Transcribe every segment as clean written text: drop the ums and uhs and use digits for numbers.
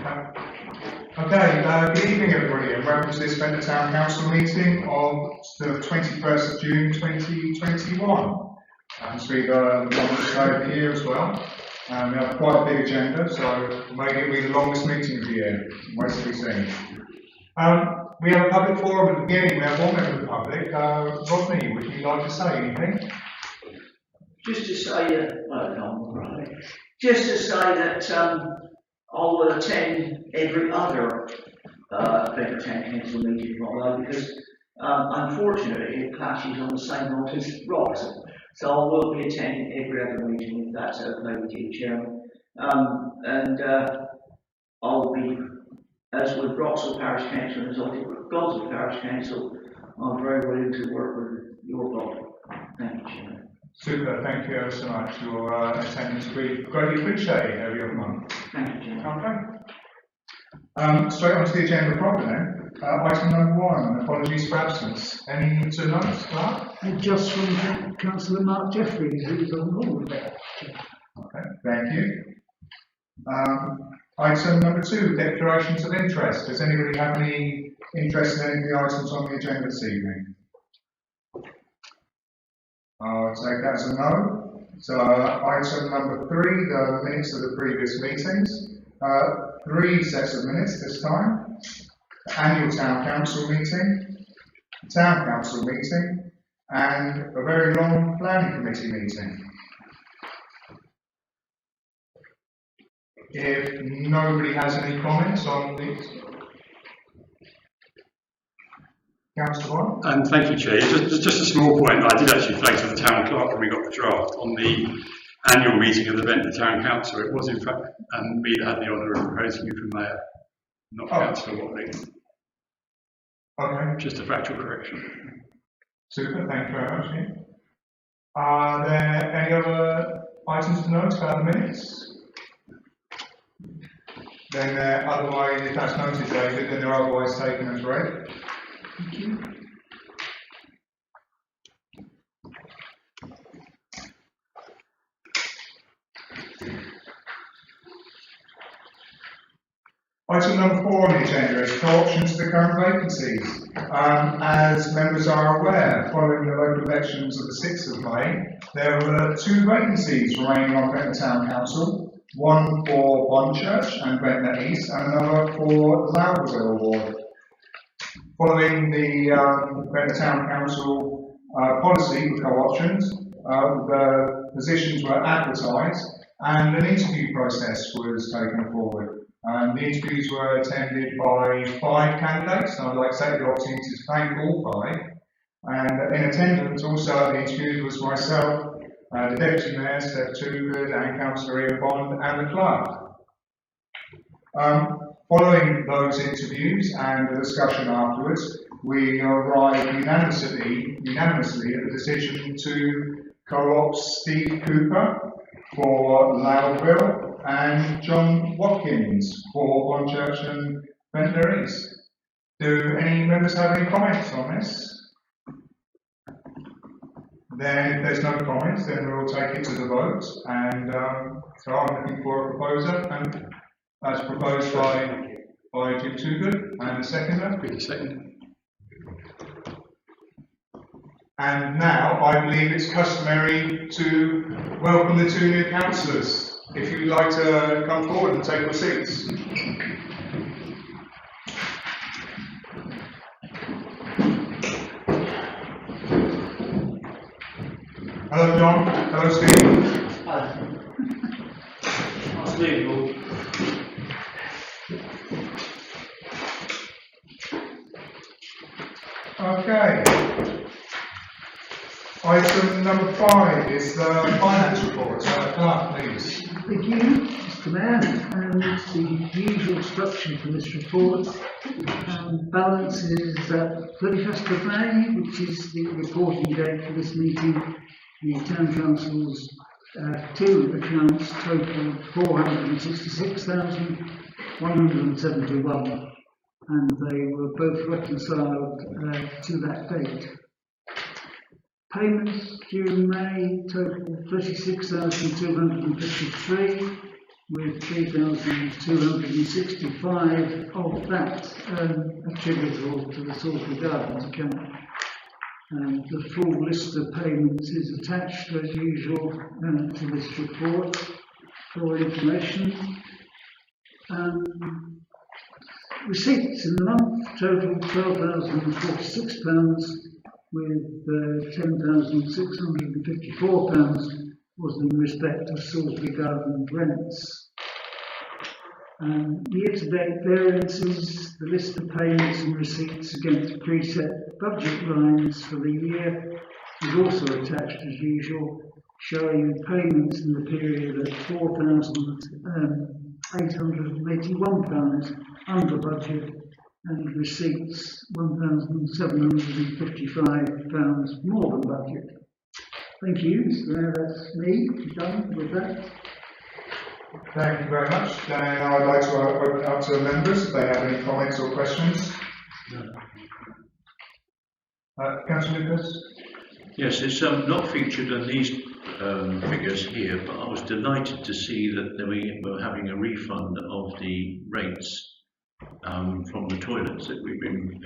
Good evening everybody and welcome to this Ventnor Town Council meeting of the 21st of June 2021. So we've got a over here as well. We have quite a big agenda, so maybe it'll be the longest meeting of the year. Waits to be seen. We have a public forum at the beginning. We have one member of the public. Rodney, would you like to say anything? Just to say, just to say that I will attend every other Ventnor Town Council meeting tomorrow because unfortunately it clashes on the same night as Ross. So I will be attending every other meeting if that's okay with you, Chairman. I'll be, as with Roxall Parish Council and as I did with Goswell Parish Council, I'm very willing to work with your body. Thank you, Chairman. Super, thank you ever so much. Your attendance we greatly appreciate every other month. Thank you, Chairman. Okay. Straight on to the agenda proper then. Item number 1, apologies for absence. Any to note, Clark? Just from Councillor Mark Jeffries, who's on board there. Okay, thank you. Item number 2, declarations of interest. Does anybody have any interest in any of the items on the agenda this evening? I'll take that as a no. So item number 3, the minutes of the previous meetings. 3 sets of minutes this time. The annual town council meeting, the town council meeting, and a very long planning committee meeting. If nobody has any comments on these. Councillor Warren? Thank you, Chair. Just a small point. I did actually flag to the town clerk when we got the draft on the annual meeting of the Ventnor Town Council. It was in fact me that had the honour of proposing you for mayor, not Councillor Watling. Okay. Just a factual correction. Super, thank you very much. Are there any other items to note about the minutes? Then otherwise, if that's noted, David, then they're otherwise taken as read. Thank you. Item number 4 on the agenda is co-option to the current vacancies. As members are aware, following the local elections of the 6th of May, there were 2 vacancies remaining on Ventnor Town Council, one for Bonchurch and Ventnor East, and another for Loudville Ward. Following the Ventnor Town Council policy for co-options, the positions were advertised and an interview process was taken forward. The interviews were attended by 5 candidates, and I'd like to take the opportunity to thank all 5. And in attendance also at the interviews was myself, the Deputy Mayor, Steph Toogood, and Councillor Ian Bond, and the clerk. Following those interviews and the discussion afterwards, we arrived unanimously at the decision to co-opt Steve Cooper for Loudville and John Watkins for Bonchurch and Ventnor East. Do any members have any comments on this? Then if there's no comments, then we'll take it to the vote. And so I'm looking for a proposer, and as proposed by Jim Toogood, and a seconder. Be the second. And now I believe it's customary to welcome the 2 new councillors. If you'd like to come forward and take your seats. Hello, John. Hello, Steve. Hi. Steve. Okay. Item number 5 is the finance report. Clark, please. Thank you, Mr. Mayor. And it's the usual structure for this report. Balance is 31st of May, which is the reporting date for this meeting. The Town Council's 2 accounts totaled 466,171, and they were both reconciled to that date. Payments during May totaled 36,253, with 3,265 of that attributable to the Salisbury Gardens account. The full list of payments is attached as usual to this report for information. Receipts in the month total £12,046, with £10,654 was in respect of Salisbury Garden rents. Year-to-date variances, the list of payments and receipts against preset budget lines for the year is also attached as usual, showing payments in the period at £4,881 under budget and receipts £1,755 more than budget. Thank you. So now that's me done with that. Thank you very much. And I'd like to open it up to the members if they have any comments or questions. Councillor Lucas? Yes, it's not featured in these figures here, but I was delighted to see that we were having a refund of the rates from the toilets that we've been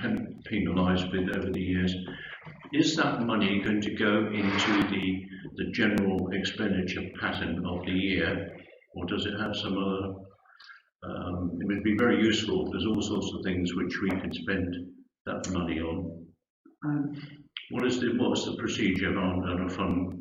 penalised with over the years. Is that money going to go into the general expenditure pattern of the year, or does it have some other? It would be very useful. There's all sorts of things which we can spend that money on. What's the procedure on a fund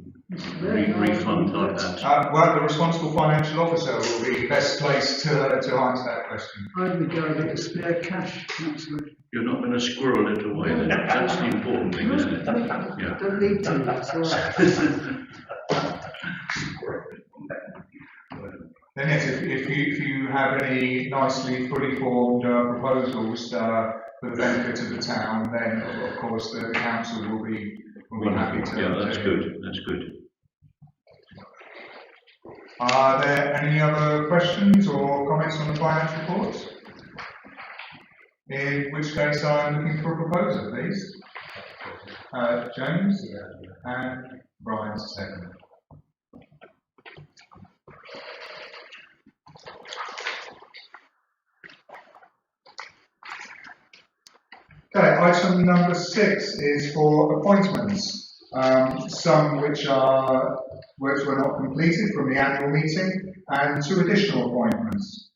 refund like that? Well, the responsible financial officer will be best placed to answer that question. I'd regard it as spare cash, Councillor. You're not going to squirrel it away then. That's the important thing, isn't it? Yeah. Don't need to, that's all right. Then yes, if you have any nicely fully formed proposals for the benefit of the town, then of course the council will be happy to. Yeah, that's good. That's good. Are there any other questions or comments on the finance report? In which case I'm looking for a proposer, please. James and Brian's second. Okay, item number 6 is for appointments. Some which were not completed from the annual meeting, and 2 additional appointments.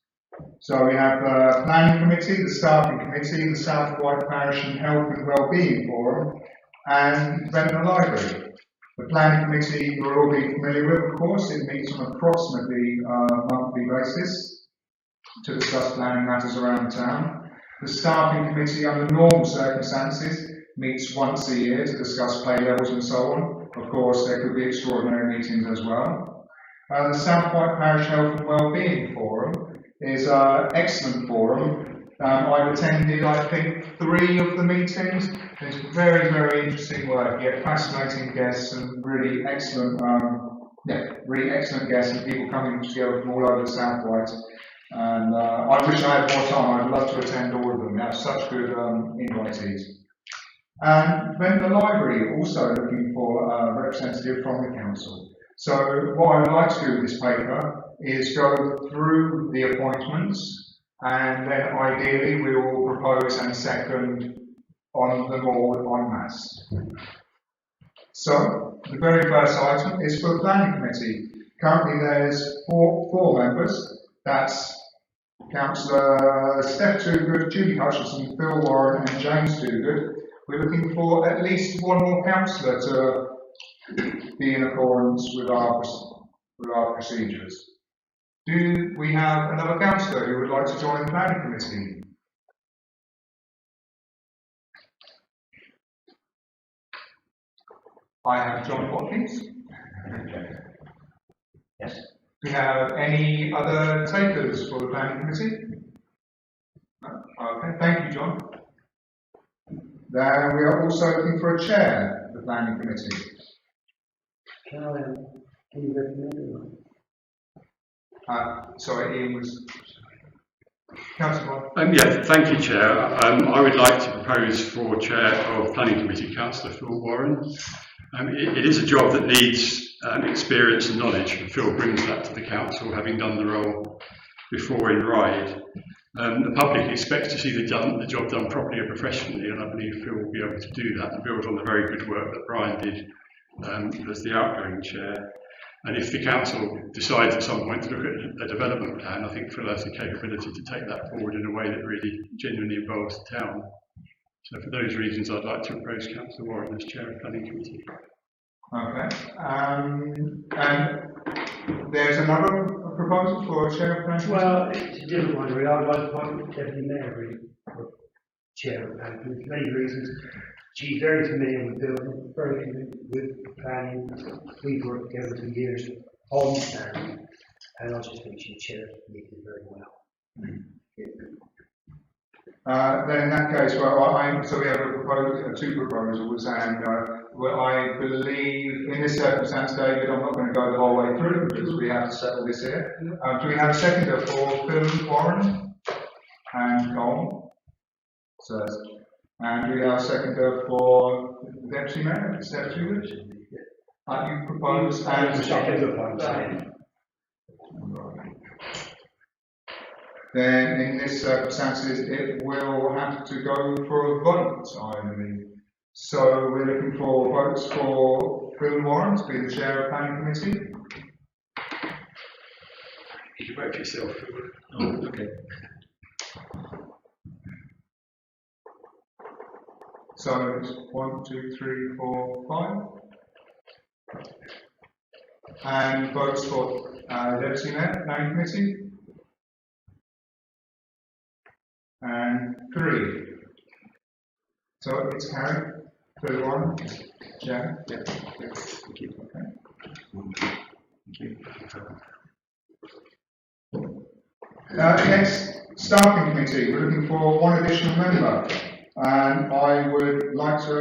So we have the Planning Committee, the Staffing Committee, the South White Parish and Health and Wellbeing Forum, and Ventnor Library. The Planning Committee you'll all be familiar with, of course. It meets on approximately monthly basis to discuss planning matters around the town. The Staffing Committee, under normal circumstances, meets once a year to discuss pay levels and so on. Of course, there could be extraordinary meetings as well. The South White Parish Health and Wellbeing Forum is an excellent forum. I've attended, I think, 3 of the meetings. It's very, very interesting work. You get fascinating guests and really excellent guests and people coming together from all over the South White. And I wish I had more time. I'd love to attend all of them. They have such good invitees. And Ventnor Library also looking for a representative from the council. So what I would like to do with this paper is go through the appointments, and then ideally we will propose and second on them all en masse. So the very first item is for the Planning Committee. Currently there's four members. That's Councillor Steph Toogood, Judy Hutchinson, Phil Warren and James Toogood. We're looking for at least one more councillor to be in accordance with our procedures. Do we have another councillor who would like to join the Planning Committee? I have John Watkins. Yes. Do we have any other takers for the Planning Committee? No? Okay, thank you, John. Then we are also looking for a chair of the Planning Committee. Can you recommend anyone? Sorry, Ian was. Councillor. Yeah, thank you, Chair. I would like to propose for Chair of Planning Committee, Councillor Phil Warren. It is a job that needs experience and knowledge, and Phil brings that to the council, having done the role before in Ryde. The public expects to see the job done properly and professionally, and I believe Phil will be able to do that and build on the very good work that Brian did as the outgoing chair. And if the council decides at some point to look at a development plan, I think Phil has the capability to take that forward in a way that really genuinely involves the town. So for those reasons, I'd like to propose Councillor Warren as chair of Planning Committee. Okay. And there's another proposal for a chair of Planning Committee? Well, it's a different one, really. I'd like to appoint Deputy Mayor, really, for chair of planning for many reasons. She's very familiar with building, very familiar with planning. We've worked together for years on planning, and I just think she chairs the meeting very well. Then in that case, well, so we have two proposals, and well, I believe in this circumstance, David, I'm not going to go the whole way through because we have to settle this here. Do we have a seconder for Phil Warren and Cole? So, and do we have a seconder for the Deputy Mayor? Is that you? You propose and second. Then in this circumstances it will have to go for a vote, I believe. So we're looking for votes for Phil Warren to be the chair of Planning Committee. You can vote for yourself. Oh, okay. So it's 1, 2, 3, 4, 5. And votes for Deputy Mayor, Planning Committee. And 3. So it's carried. Phil Warren, chair. Yeah. Thank you. Okay. Thank you. Next, staffing committee. We're looking for one additional member, and I would like to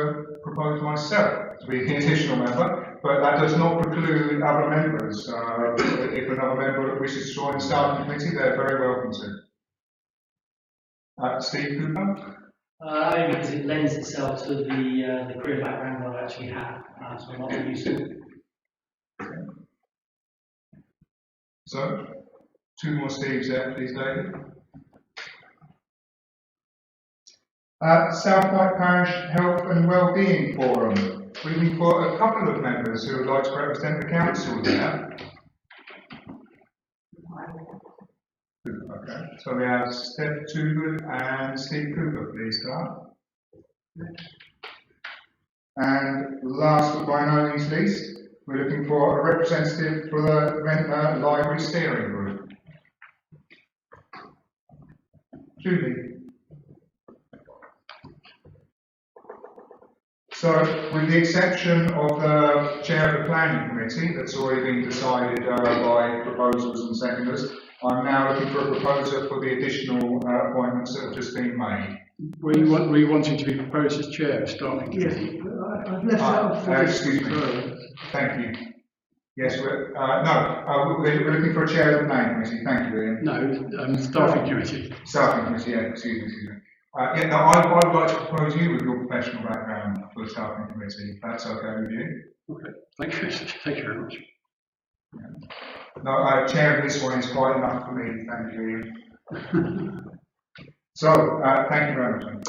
propose myself to be the additional member, but that does not preclude other members. If another member wishes to join the staffing committee, they're very welcome to. Steve Cooper. Only because it lends itself to the career background that I actually have, so it might be useful. So, 2 more Steves there, please, David. South White Parish Health and Wellbeing Forum. We're looking for a couple of members who would like to represent the council there. Okay, so we have Steph Toogood and Steve Cooper, please, Clark. And last but by no means least, we're looking for a representative for the Ventnor Library Steering Group. Julie. So, with the exception of the chair of the planning committee, that's already been decided by proposals and seconders, I'm now looking for a proposer for the additional appointments that have just been made. Were you wanting to be proposed as chair of staffing committee? Yes, I've left out for excuse me. Thank you. Yes, we're looking for a chair of the planning committee. Thank you, Ian. No, staffing committee. Staffing committee, yeah, excuse me. Yeah, no, I would like to propose you with your professional background for the staffing committee. That's okay with you? Okay, thank you very much. Yeah. No, chair of this one is quite enough for me, thank you, Ian. So, thank you very much.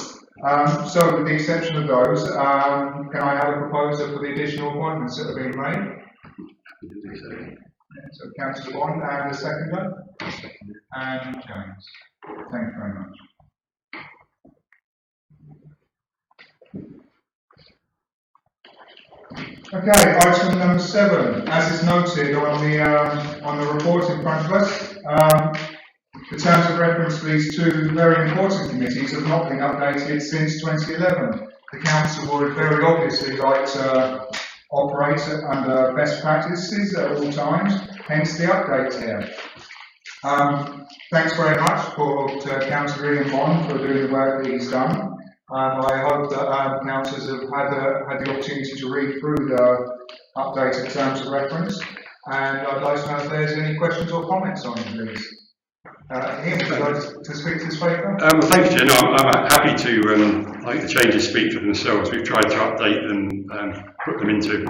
So, with the exception of those, can I have a proposer for the additional appointments that have been made? So, Councillor Bond and the seconder? And James. Thank you very much. Okay, item number 7. As is noted on the report in front of us, the terms of reference for these 2 very important committees have not been updated since 2011. The council would very obviously like to operate under best practices at all times, hence the update here. Thanks very much to Councillor Ian Bond for doing the work that he's done. I hope that councillors have had the opportunity to read through the updated terms of reference, and I'd like to know if there's any questions or comments on it, please. Ian, would you like to speak to this paper? Well, thank you, Jen. I'm happy to, I think the changes speak for themselves. We've tried to update them, put them into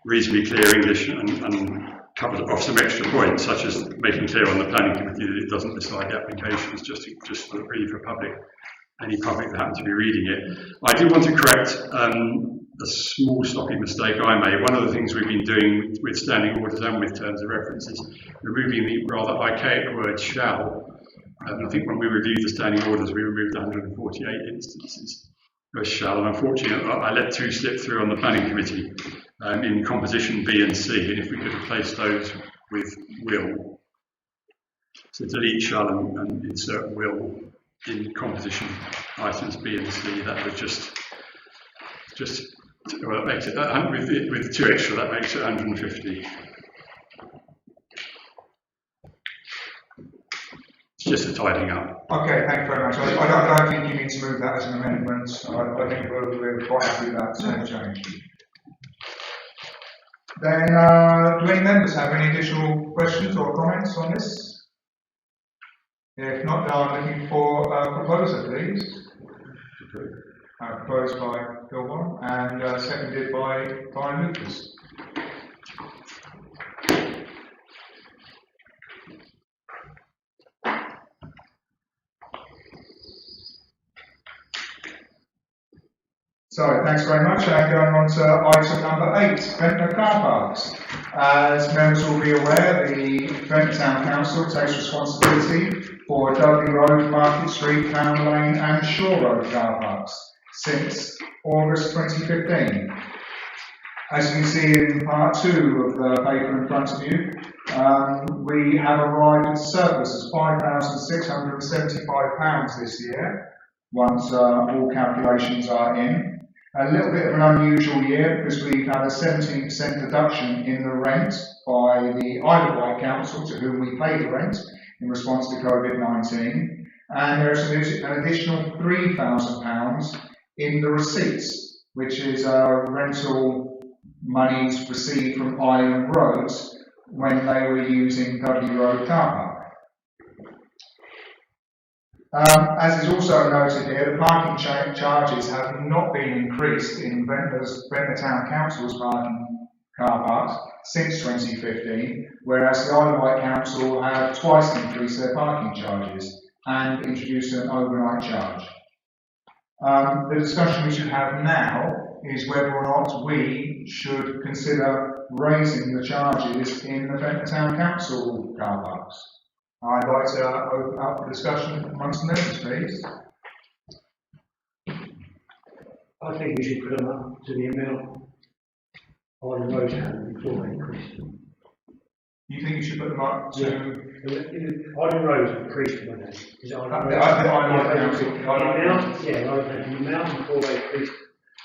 reasonably clear English and covered off some extra points, such as making clear on the planning committee that it doesn't decide applications, just really for any public that happen to be reading it. I do want to correct a small sloppy mistake I made. One of the things we've been doing with standing orders and with terms of reference is removing the rather archaic word shall. I think when we reviewed the standing orders, we removed 148 instances of shall, and unfortunately I let two slip through on the planning committee in composition B and C, and if we could replace those with will. So delete shall and insert will in composition items B and C. That would just well, that makes it with two extra, that makes it 150. It's just a tidying up. Okay, thank you very much. I don't think you need to move that as an amendment. I think we're quite happy with that change. Then, do any members have any additional questions or comments on this? If not, then I'm looking for a proposer, please. Proposed by Phil and seconded by Lucas. So, thanks very much. And going on to item number 8, Ventnor car parks. As members will be aware, the Ventnor Town Council takes responsibility for Dudley Road, Market Street, Pound Lane and Shore Road car parks since August 2015. As you can see in part 2 of the paper in front of you, we have arrived at a surplus of £5,675 this year, once all calculations are in. A little bit of an unusual year because we've had a 17% reduction in the rent by the Isle of Wight Council, to whom we pay the rent in response to COVID-19, and there's an additional £3,000 in the receipts, which is rental monies received from Island Roads when they were using Dudley Road car park. As is also noted here, the parking charges have not been increased in Ventnor Town Council's parking car parks since 2015, whereas the Isle of Wight Council have twice increased their parking charges and introduced an overnight charge. The discussion we should have now is whether or not we should consider raising the charges in the Ventnor Town Council car parks. I'd like to open up for discussion amongst the members, please. I think we should put them up to the amount on the road hand before they increase them. You think you should put them up to? On the road increased by that. Is it on the road? The amount before they increase,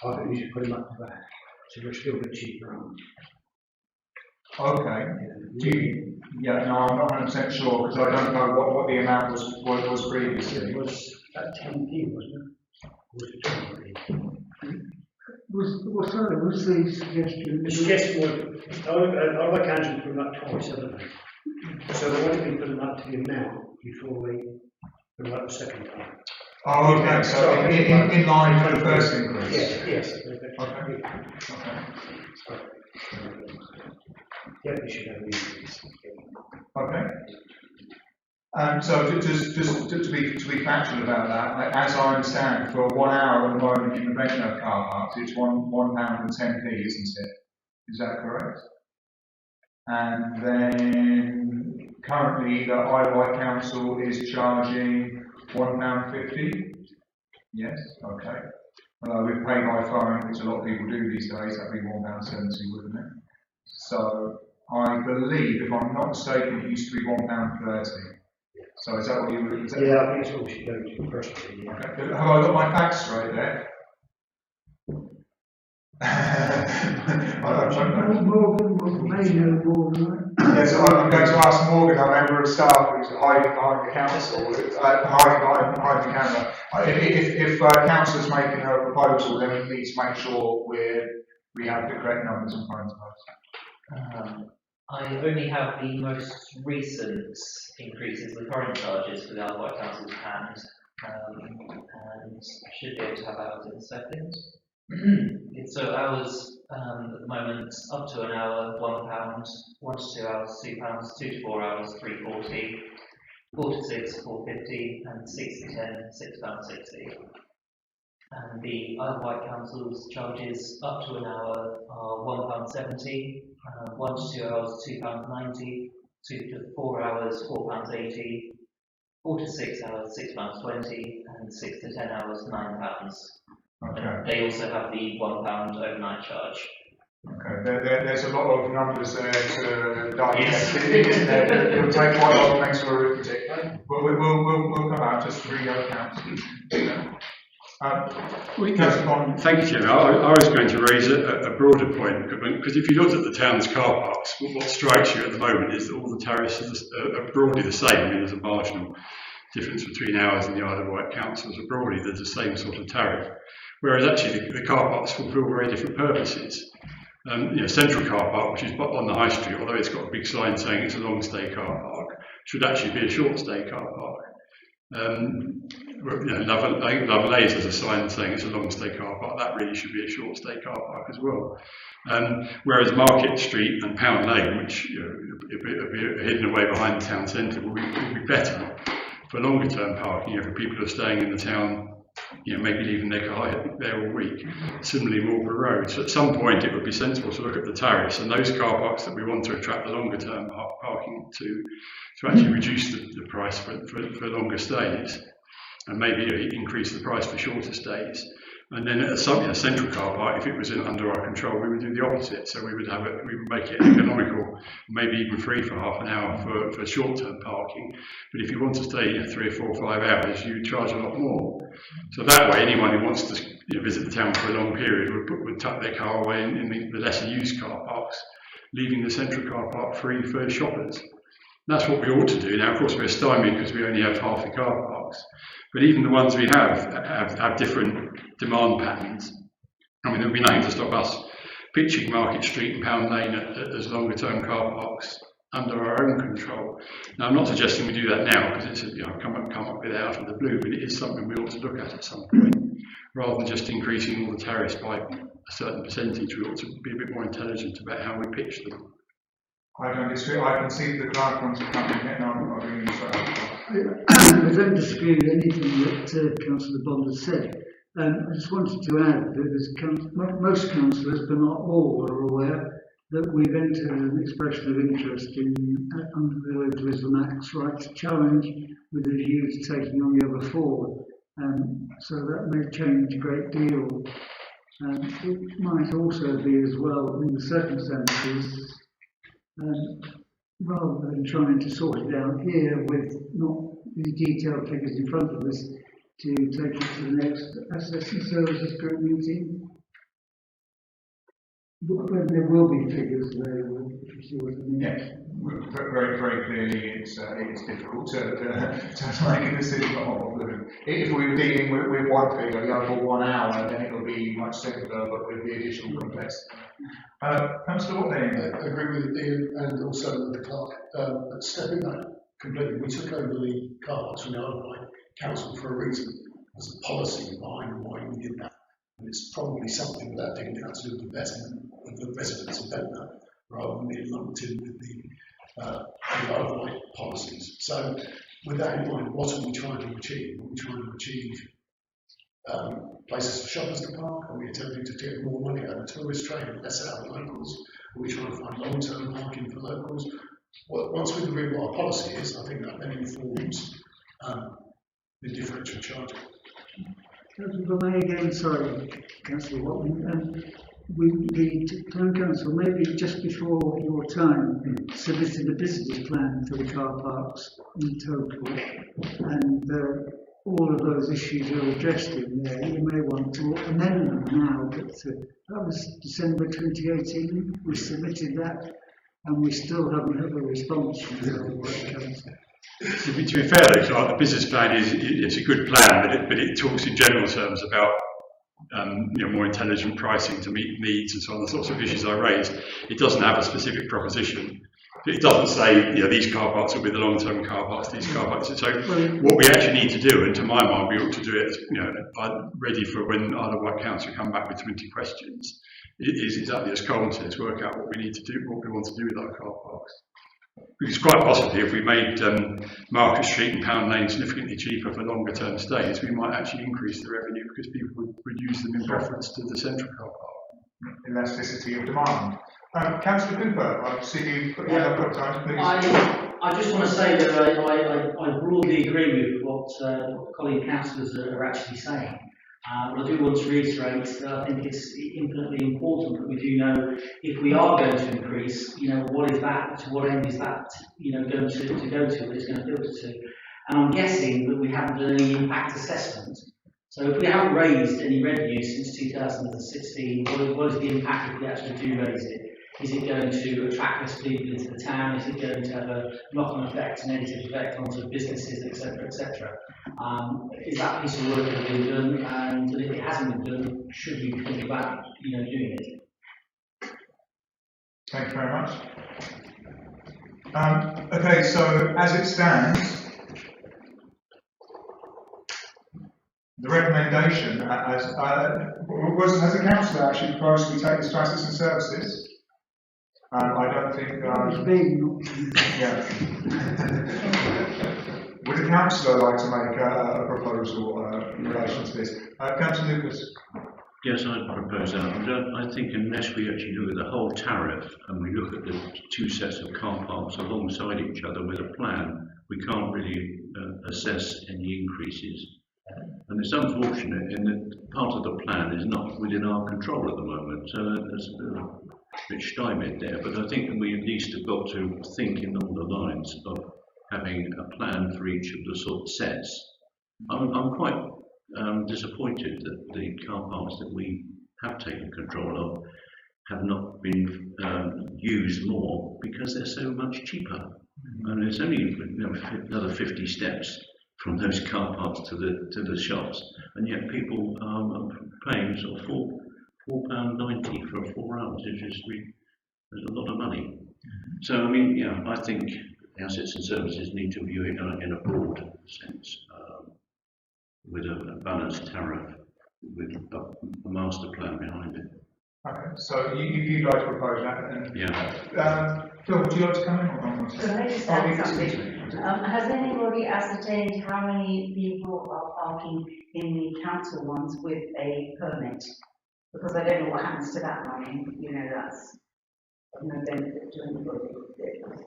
I think we should put them up to that. So we're still a bit cheaper. Okay. Yeah, no, I'm not 100% sure because I don't know what the amount was previously. It was about 10p, wasn't it? Was the suggestion? The suggestion was, other councils put them up twice, haven't they? So they wanted to put them up to the amount before they put them up the second time. Oh, okay, so in line for the first increase? Yes. Okay. Yeah, we should have these. Okay. So just to be factual about that, as I understand, for 1 hour at the moment in the Ventnor car parks, it's £1.10p, isn't it? Is that correct? And then currently the Isle of Wight Council is charging £1.50. Yes. Okay. We pay by phone, which a lot of people do these days. That'd be £1.70, wouldn't it? So I believe, if I'm not mistaken, it used to be £1.30. So is that what you were? Yeah, I think it's what we should go to personally. Yeah. Okay. Have I got my facts straight there? Yes, I'm going to ask Morgan, our member of staff who's hiding behind the council, hiding behind the camera. If councillor's making a proposal, then we need to make sure we have the correct numbers in front of us. I only have the most recent increases, the current charges for the Isle of Wight Council's hand, and should be able to have hours in a second. So hours at the moment, up to an hour, £1, 1 to 2 hours, £2, 2 to 4 hours, £3.40, 4 to 6, £4.50, and 6 to 10, £6.60. And the Isle of Wight Council's charges up to an hour are £1.70, 1 to 2 hours, £2.90, 2 to 4 hours, £4.80, 4 to 6 hours, £6.20, and 6 to 10 hours, £9. Okay. They also have the £1 overnight charge. Okay, there's a lot of numbers there to digest, Yes. isn't there? It'll take quite a lot of mental arithmetic. We'll come out just to read the accounts. Thank you, Jim. I was going to raise a broader point, because if you looked at the town's car parks, what strikes you at the moment is that all the tariffs are broadly the same. I mean, there's a marginal difference between ours and the Isle of Wight councils, but broadly there's the same sort of tariff. Whereas actually the car parks fulfil very different purposes. Central car park, which is on the high street, although it's got a big sign saying it's a long stay car park, should actually be a short stay car park. Lovelace has a sign saying it's a long stay car park. That really should be a short stay car park as well. Whereas Market Street and Pound Lane, which are hidden away behind the town centre, will be better for longer term parking. For people who are staying in the town, maybe leaving their car there all week. Similarly, Marlborough Road. So at some point, it would be sensible to look at the tariffs and those car parks that we want to attract the longer term parking to actually reduce the price for longer stays, and maybe increase the price for shorter stays. And then at a central car park, if it was under our control, we would do the opposite. So we would make it economical, maybe even free for half an hour for short-term parking. But if you want to stay 3 or 4 or 5 hours, you would charge a lot more. So that way, anyone who wants to visit the town for a long period would tuck their car away in the lesser used car parks, leaving the central car park free for shoppers. And that's what we ought to do. Now, of course, we're stymied because we only have half the car parks. But even the ones we have different demand patterns. I mean, there'll be nothing to stop us pitching Market Street and Pound Lane as longer term car parks under our own control. Now, I'm not suggesting we do that now because it's come up with it out of the blue, but it is something we ought to look at some point. Rather than just increasing all the tariffs by a certain percentage, we ought to be a bit more intelligent about how we pitch them. I don't disagree. I can see the cloud wants to come in, and I'm really sorry. I don't disagree with anything that Councillor Bond has said. I just wanted to add that most councillors, but not all, are aware that we've entered an expression of interest under the Localism Act's right to challenge with a view to taking on the other 4. So that may change a great deal. It might also be as well in the circumstances, rather than trying to sort it out here with not the detailed figures in front of us, to take it to the next Assets and Services Group meeting. When there will be figures available, if you see what I mean. Yeah, very, very clearly it's difficult to make a decision on blue. If we were dealing with one figure, for 1 hour, then it will be much simpler, but with the additional complexity. Councillor Watling. I agree with Ian and also with the clerk. But stepping back completely, we took over the car parks from the Isle of Wight Council for a reason. There's a policy behind why we did that. And it's probably something that they can have to do with the betterment of the residents of Ventnor, rather than being lumped in with the Isle of Wight policies. So, with that in mind, what are we trying to achieve? Are we trying to achieve places for shoppers to park? Are we attempting to get more money out of the tourist trade and less out of locals? Are we trying to find long-term parking for locals? Well, once we agree what our policy is, I think that then informs the differential charging. If I may again, sorry, Councillor Watling, the Town Council, maybe just before your time, submitted a business plan for the car parks in total, and all of those issues are addressed in there. You may want to amend them now, but that was December 2018. We submitted that, and we still haven't had a response from the Isle of Wight Council. To be fair though, Clark, the business plan is a good plan, but it talks in general terms about more intelligent pricing to meet needs and so on, the sorts of issues I raised. It doesn't have a specific proposition. It doesn't say, these car parks will be the long-term car parks, these car parks. So what we actually need to do, and to my mind, we ought to do it, ready for when Isle of Wight Council come back with 20 questions, is exactly as Colin says, work out what we need to do, what we want to do with our car parks. Because quite possibly, if we made Market Street and Pound Lane significantly cheaper for longer term stays, we might actually increase the revenue because people would use them in preference to the central car park. Elasticity of demand. Councillor Cooper, I see you put your hand up times, please. I just want to say that I broadly agree with what colleague councillors are actually saying. But I do want to reiterate that I think it's infinitely important that we do know if we are going to increase, what is that, to what end is that, going to go to, what it's going to filter to. And I'm guessing that we haven't done any impact assessment. So if we haven't raised any revenue since 2016, what is the impact if we actually do raise it? Is it going to attract less people into the town? Is it going to have a knock-on effect, a negative effect onto businesses, etc., etc.? Is that piece of work been done? And if it hasn't been done, should we think about, doing it? Thank you very much. Okay, so as it stands, the recommendation has the council actually proposed we take this to assets and services? I don't think. Yeah. Would the councillor like to make a proposal in relation to this? Councillor Lucas. Yes, I'd propose that. I think unless we actually look at the whole tariff and we look at the two sets of car parks alongside each other with a plan, we can't really assess any increases. And it's unfortunate in that part of the plan is not within our control at the moment. So there's a bit stymied there. But I think we at least have got to think in all the lines of having a plan for each of the sort of sets. I'm quite disappointed that the car parks that we have taken control of have not been used more because they're so much cheaper. And it's only another 50 steps from those car parks to the shops, and yet people are paying sort of £4.90 for 4 hours. It's just there's a lot of money. So I mean, I think the assets and services need to view it in a broad sense, with a balanced tariff, with a master plan behind it. Okay, so you'd like to propose that? And, Yeah. Phil, would you like to come in? Or Can I just add something? Has anybody ascertained how many people are parking in the council ones with a permit? Because I don't know what happens to that money. That's of no benefit to anybody.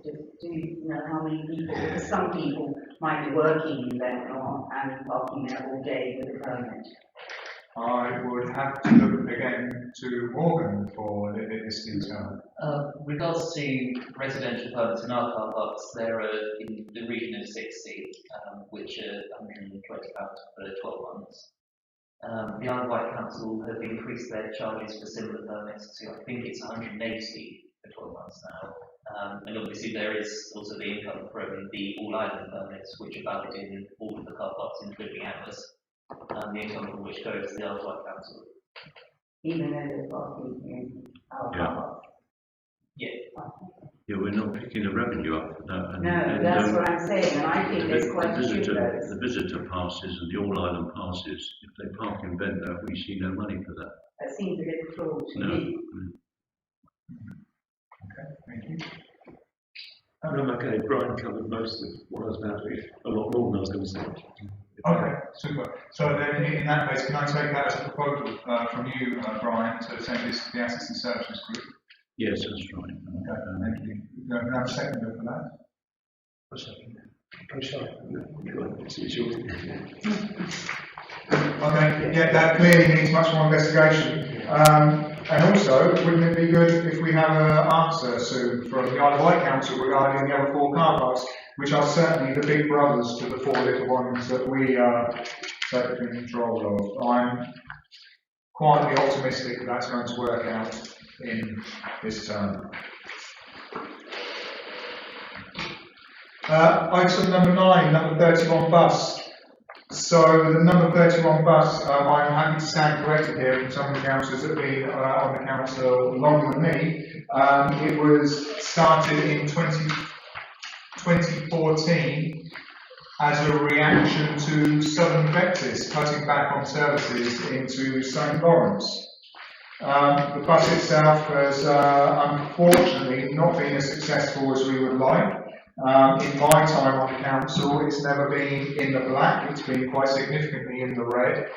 Do you know how many people? Because some people might be working in Ventnor and parking there all day with a permit. I would have to look again to Morgan for this detail. Regards to residential permits in our car parks, there are in the region of 60, which are £120 for 12 months. The Isle of Wight Council have increased their charges for similar permits to, I think it's 180 for 12 months now. And obviously there is also the income from the all-island permits, which are valid in all of the car parks, including ours. The income from which goes to the Isle of Wight Council. Even though they're parking in our car park. Yeah. Yeah, we're not picking the revenue up for that. No, that's what I'm saying, and I think there's quite a few of those. The visitor passes and the all-island passes, if they park in Ventnor, we see no money for that. That seems a bit fraud to No. me. Okay, thank you. I'm okay, Brian covered most of what I was about to, a lot more than I was going to say. Okay, super. So then in that case, can I take that as a proposal from you, Brian, to send this to the Assets and Services Group? Yes, that's right. Okay, thank you. Can I have a seconder for that? A second. Oh, sorry. It's yours. Okay, yeah, that clearly needs much more investigation. And also, wouldn't it be good if we have an answer soon from the Isle of Wight Council regarding the other 4 car parks, which are certainly the big brothers to the 4 little ones that we are taking control of. I'm quietly optimistic that that's going to work out in this term. Item number 9, number 31 bus. So the number 31 bus, I'm happy to stand corrected here from some of the councillors that have been on the council longer than me. It was started in 2014 as a reaction to Southern Vectis cutting back on services into St Lawrence. The bus itself has unfortunately not been as successful as we would like. In my time on the council, it's never been in the black, it's been quite significantly in the red.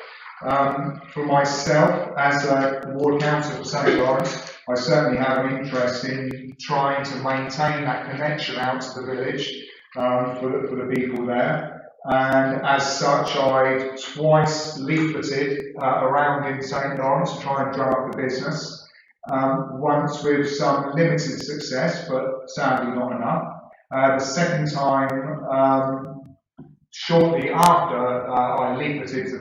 For myself, as a ward councillor for St Lawrence, I certainly have an interest in trying to maintain that connection out to the village for the people there. And as such, I twice leafleted around in St Lawrence to try and drum up the business. Once with some limited success, but sadly not enough. The second time, shortly after I leafleted the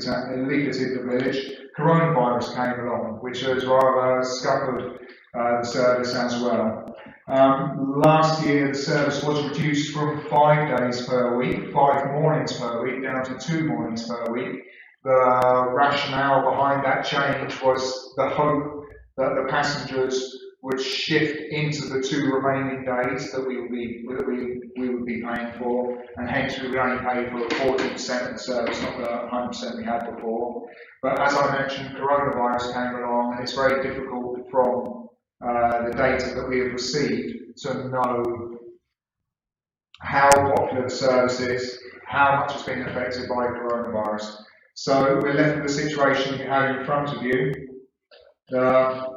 village, coronavirus came along, which has rather scuppered the service as well. Last year, the service was reduced from 5 days per week, 5 mornings per week, down to 2 mornings per week. The rationale behind that change was the hope that the passengers would shift into the 2 remaining days that we would be paying for, and hence we would only pay for 40% of the service, not the 100% we had before. But as I mentioned, coronavirus came along, and it's very difficult from the data that we have received to know how popular the service is, how much has been affected by coronavirus. So we're left with the situation you have in front of you. The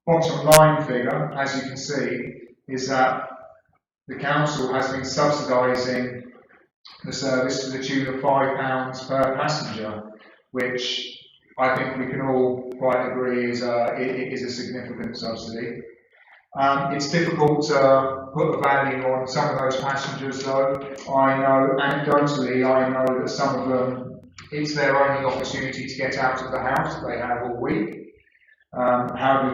bottom line figure, as you can see, is that the council has been subsidising the service to the tune of £5 per passenger, which I think we can all quite agree is a significant subsidy. It's difficult to put a value on some of those passengers though. I know, anecdotally, I know that some of them, it's their only opportunity to get out of the house that they have all week. How do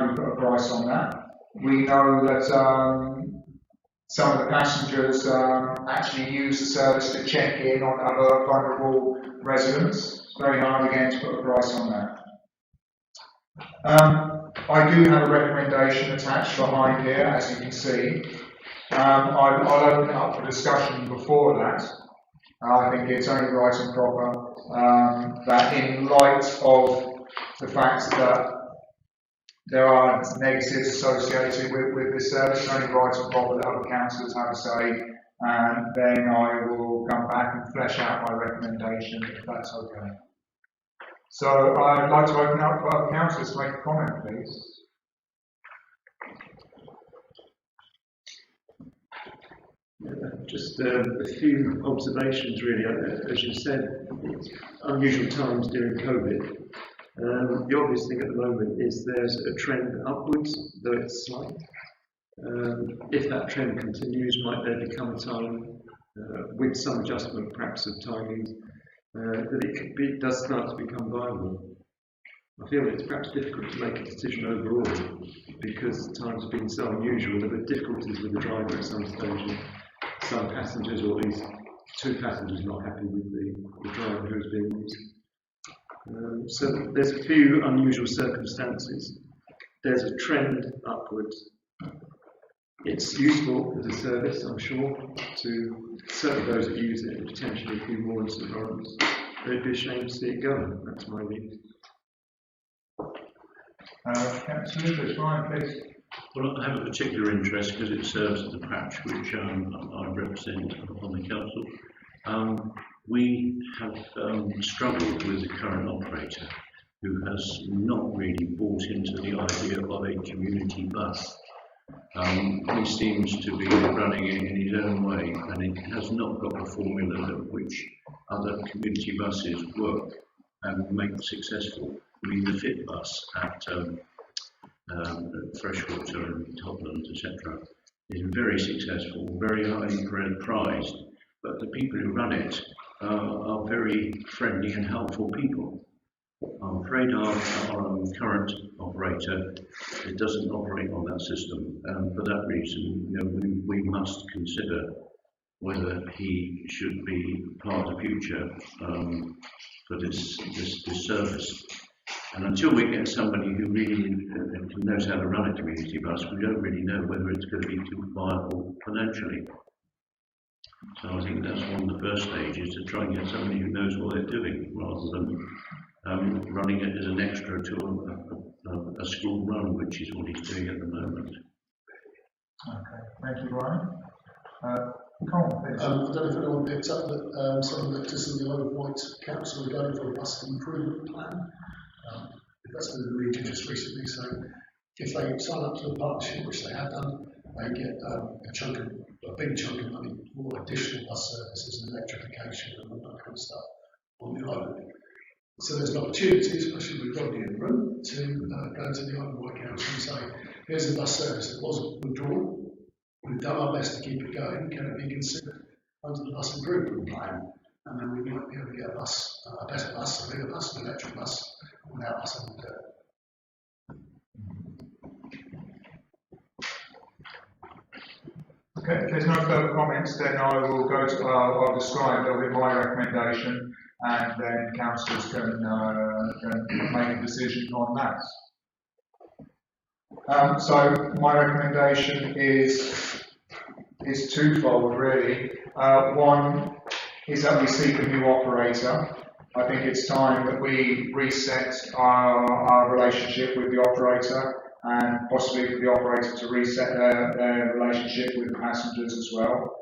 we put a price on that? We know that some of the passengers actually use the service to check in on other vulnerable residents. It's very hard again to put a price on that. I do have a recommendation attached behind here, as you can see. I'll open it up for discussion before that. I think it's only right and proper that in light of the fact that there are negatives associated with this service, it's only right and proper that other councillors have a say, and then I will come back and flesh out my recommendation if that's okay. So I'd like to open up for other councillors to make a comment, please. Just a few observations really. As you said, it's unusual times during COVID. The obvious thing at the moment is there's a trend upwards, though it's slight. If that trend continues, might there become a time, with some adjustment perhaps of timings, that it does start to become viable. I feel it's perhaps difficult to make a decision overall because times have been so unusual. There were difficulties with the driver at some stage, and some passengers, or at least 2 passengers, not happy with the driver who was being used. So there's a few unusual circumstances. There's a trend upwards. It's useful as a service, I'm sure, to certainly those that use it, and potentially a few more in St Lawrence. But it'd be a shame to see it go. That's my view. Councillor Ryan, please. Well, I have a particular interest because it serves as the patch which I represent on the council. We have struggled with the current operator who has not really bought into the idea of a community bus. He seems to be running it in his own way, and it has not got the formula of which other community buses work and make successful. I mean, the Fit bus at Freshwater and Totland, etc., is very successful, very highly prized, but the people who run it are very friendly and helpful people. I'm afraid our current operator, it doesn't operate on that system, and for that reason, we must consider whether he should be part of the future for this service. And until we get somebody who really knows how to run a community bus, we don't really know whether it's going to be too viable financially. So I think that's one of the first stages, to try and get somebody who knows what they're doing, rather than running it as an extra to a school run, which is what he's doing at the moment. Okay, thank you, Brian. Colin, please. I don't know if anyone picked up that some electors in the Isle of Wight Council are going for a bus improvement plan. That's been in the media just recently, so if they sign up to the partnership, which they have done, they get a big chunk of money for additional bus services and electrification and all that kind of stuff on the island. So there's an opportunity, especially with Rodney in the room, to go to the Isle of Wight Council and say, here's a bus service that was withdrawn. We've done our best to keep it going. Can it be considered under the bus improvement plan? And then we might be able to get a bus, a better bus, a bigger bus, an electric bus, without us having to do it. Okay, if there's no further comments, then I will go to, I'll describe a bit my recommendation, and then councillors can make a decision on that. So my recommendation is twofold, really. One is that we seek a new operator. I think it's time that we reset our relationship with the operator, and possibly for the operator to reset their relationship with the passengers as well.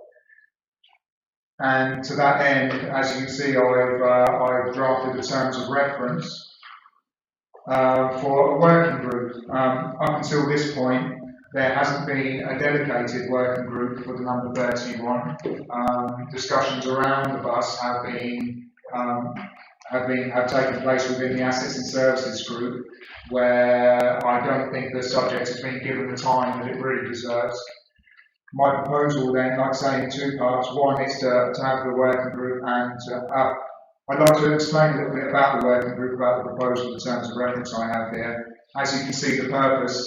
And to that end, as you can see, I've drafted the terms of reference for a working group. Up until this point, there hasn't been a dedicated working group for the number 31. Discussions around the bus have taken place within the Assets and Services group, where I don't think the subject has been given the time that it really deserves. My proposal then, like I say, in two parts. One is to have the working group, and I'd like to explain a little bit about the working group, about the proposal, the terms of reference I have here. As you can see, the purpose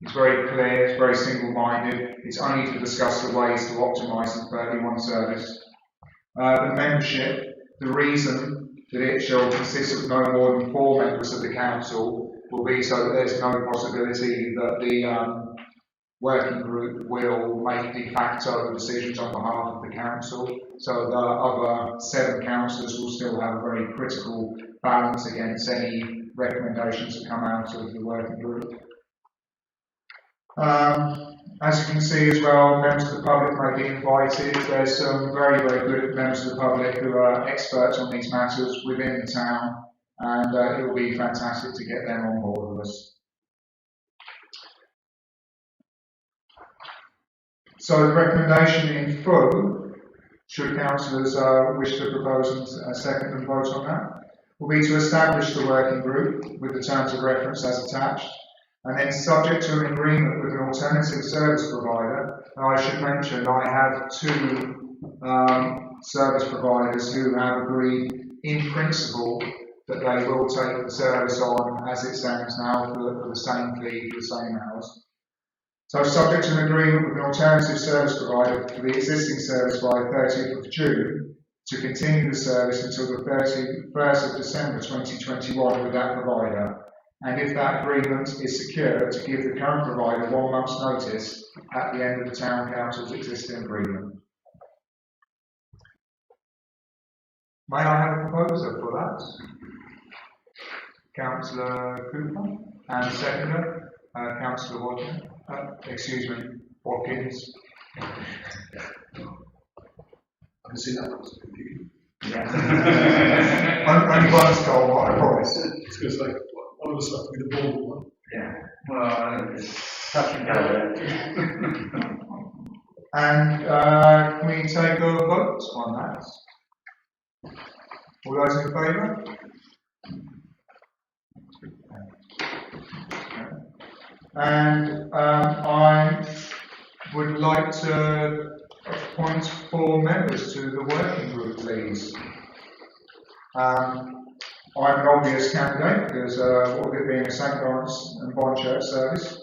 is very clear, it's very single-minded. It's only to discuss the ways to optimise the 31 service. The membership, the reason that it shall consist of no more than 4 members of the council will be so that there's no possibility that the working group will make de facto decisions on behalf of the council, so the other 7 councillors will still have a very critical balance against any recommendations that come out of the working group. As you can see as well, members of the public may be invited. There's some very, very good members of the public who are experts on these matters within the town, and it will be fantastic to get them on board with us. So the recommendation in full, should councillors wish to propose and second and vote on that, will be to establish the working group with the terms of reference as attached, and then subject to an agreement with an alternative service provider. Now I should mention I have 2 service providers who have agreed in principle that they will take the service on as it stands now for the same fee, for the same hours. So subject to an agreement with an alternative service provider for the existing service by 30th of June to continue the service until the 31st of December 2021 with that provider. And if that agreement is secured, to give the current provider 1 month's notice at the end of the town council's existing agreement. May I have a proposer for that? Councillor Cooper, and seconder, Councillor Watkins. Excuse me, Watkins. I can see that was confusing. Yeah. Only one's goal, what I promise. It's going to say, one of us left with the ball one. Yeah. Well, it's touch and go. And can we take a vote on that? All those in favour? And I would like to appoint 4 members to the working group, please. I'm an obvious candidate because what with it being a St. Lawrence and Bond Church service.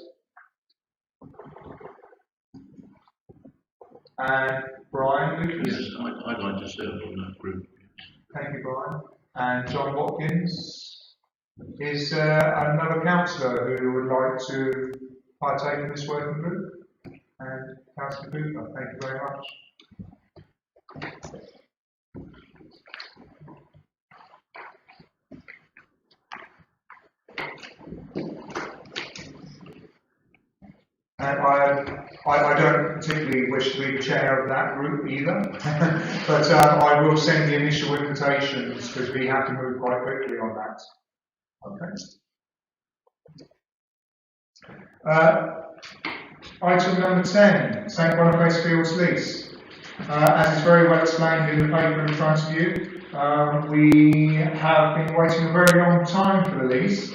And Brian Lucas? Yes, I'd like to serve on that group. Thank you, Brian. And John Watkins? Is another councillor who would like to partake in this working group? And Councillor Cooper, thank you very much. And I don't particularly wish to be the chair of that group either, but I will send the initial invitations because we have to move quite quickly on that. Okay. Item number 10, St Facefield Lease. As is very well explained in the paper in front of you, we have been waiting a very long time for the lease.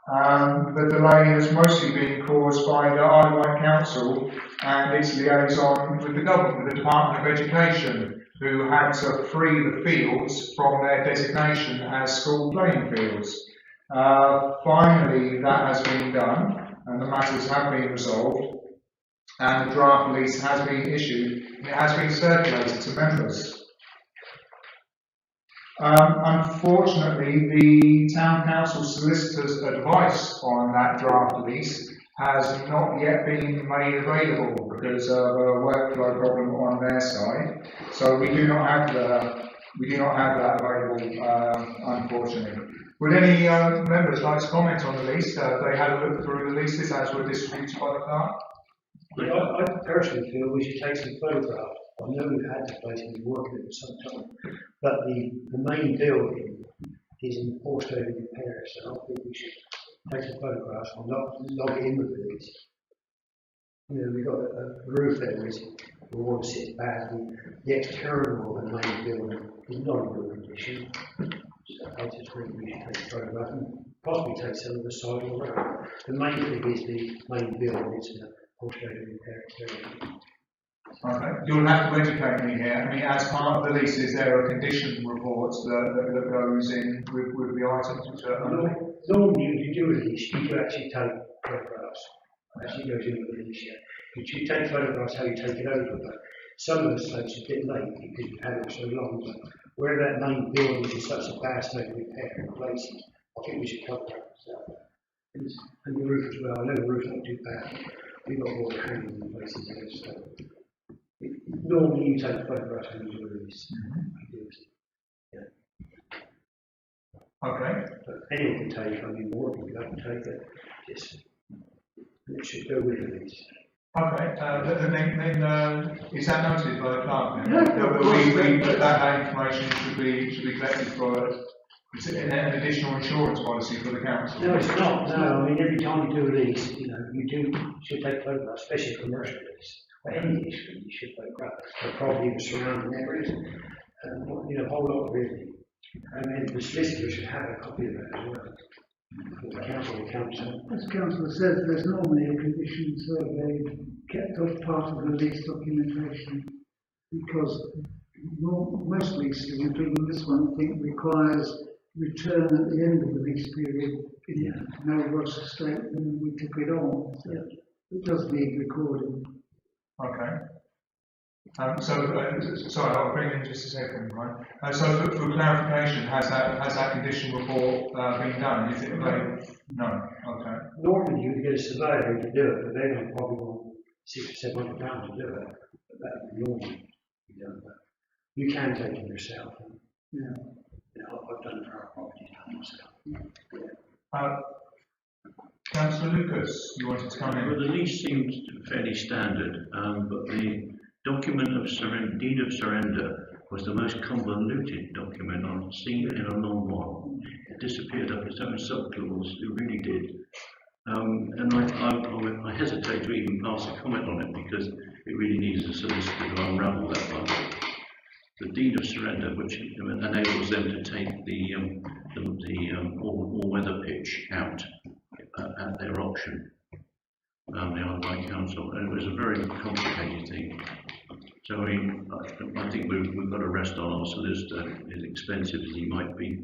The delay has mostly been caused by the Isle of Wight Council and its liaison with the government, with the Department of Education, who had to free the fields from their designation as school playing fields. Finally, that has been done and the matters have been resolved and the draft lease has been issued and it has been circulated to members. Unfortunately, the Town Council solicitor's advice on that draft lease has not yet been made available because of a workflow problem on their side. So we do not have that available, unfortunately. Would any members like to comment on the lease? They had a look through the leases as were distributed by the clerk. Yeah, I personally feel we should take some photographs. I know we've had this place and been working it for some time, but the main building is in poor state of repair, so I think we should take some photographs and log it in with these. You know, we've got a roof there is we want to sit bad. The external of the main building is not in good condition. So I just think we should take a photograph and possibly take some of the side of the road. The main thing is the main building, it's in a poor state of repair. Okay, you'll have to educate me here. I mean, as part of the lease, is there a condition report that goes in with the items which are under? Normally, if you do a lease, you do actually take photographs. Actually goes in with the lease, yeah. You take photographs how you take it over, but some of the sites are a bit late because you've had it for so long. But where that main building is in such a bad state of repair and places, I think we should cover that. And the roof as well. I know the roof's not too bad. We've got more hanging in places there, so. Normally you take photographs when you do a release. Yeah. Okay. But anyone can take, I mean, more people can take it. Just, it should go with the release. Okay, then is that noted by the clerk? Yeah, that information should be collected for an additional insurance policy for the council. No, it's not. No, I mean every time you do a lease, you know, should take photographs, especially a commercial lease. Any lease, you should photograph the property, the surrounding areas, and you know, a whole lot really. And then the solicitor should have a copy of that as well. The council will council. As Councillor says, there's normally a condition survey kept off part of the lease documentation because most leases, including this one, I think requires return at the end of the lease period in no worse state than we took it on. So it does need recording. Okay. Sorry, I'll bring in just a second, right? So for clarification, has that condition report been done? Is it available? No. Okay. Normally you would get a surveyor to do it, but they don't probably want £600 or £700 to do it. But that would be normally be done. But you can take it yourself. Yeah. You know, I've done it for our property myself. Councillor Lucas, you wanted to come in? Well, the lease seemed fairly standard, but the document of deed of surrender was the most convoluted document I've seen in a long while. It disappeared up its own sub-clause, it really did. And I hesitate to even pass a comment on it because it really needs a solicitor to unravel that one. The deed of surrender, which enables them to take the all-weather pitch out at their option, the Isle of Wight Council, and it was a very complicated thing. So I think we've got to rest on our solicitor, as expensive as he might be.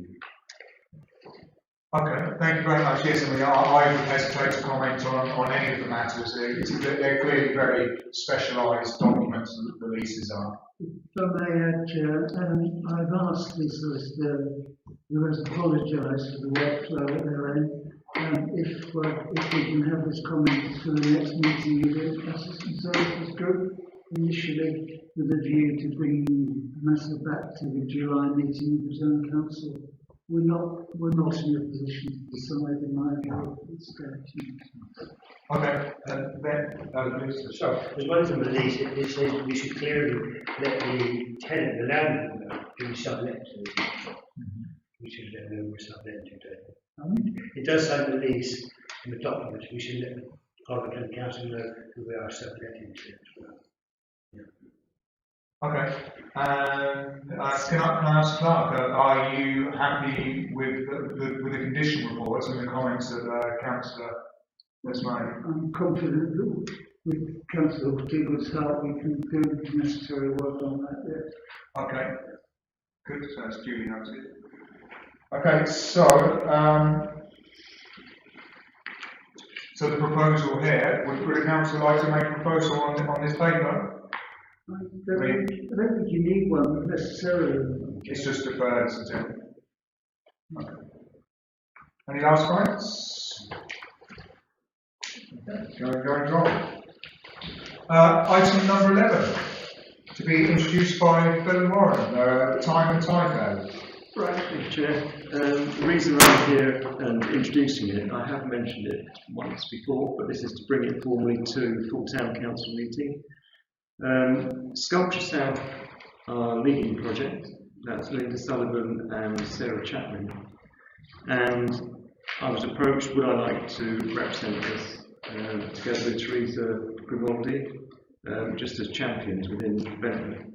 Okay, thank you very much. Yes, I mean, I would hesitate to comment on any of the matters. They're clearly very specialised documents that the leases are. If I may add, Chair, I've asked the solicitor, who has apologised for the workflow at their end, if we can have this comment for the next meeting of the Assistant Services Group, initially with a view to bringing the matter back to the July meeting of the Town Council. We're not in a position to decide in my view at this stage. Okay, then, So, as well as the release, it says we should clearly let the tenant, the landlord, know who we sublet to. We should let them know we're subletting to. It does say in the lease, in the document, we should let the council know who we are subletting to as well. okay. Can I ask Clark, are you happy with the condition reports and the comments that Councillor has made? I'm confident that with Councillor Diggood's help we can do the necessary work on that, yes. Okay, good, so that's duly noted. Okay, so the proposal here, would the council like to make a proposal on this paper? I don't think you need one necessarily. It's just deferred, isn't it? Okay. Any last comments? Going on. Item number 11, to be introduced by Phil and Warren, time and typo. Right, thank you, Chair. The reason I'm here and introducing it, I have mentioned it once before, but this is to bring it formally to full town council meeting. Sculpture South are leading project. That's Linda Sullivan and Sarah Chapman. And I was approached, would I like to represent this together with Teresa Grimaldi, just as champions within Ventnor.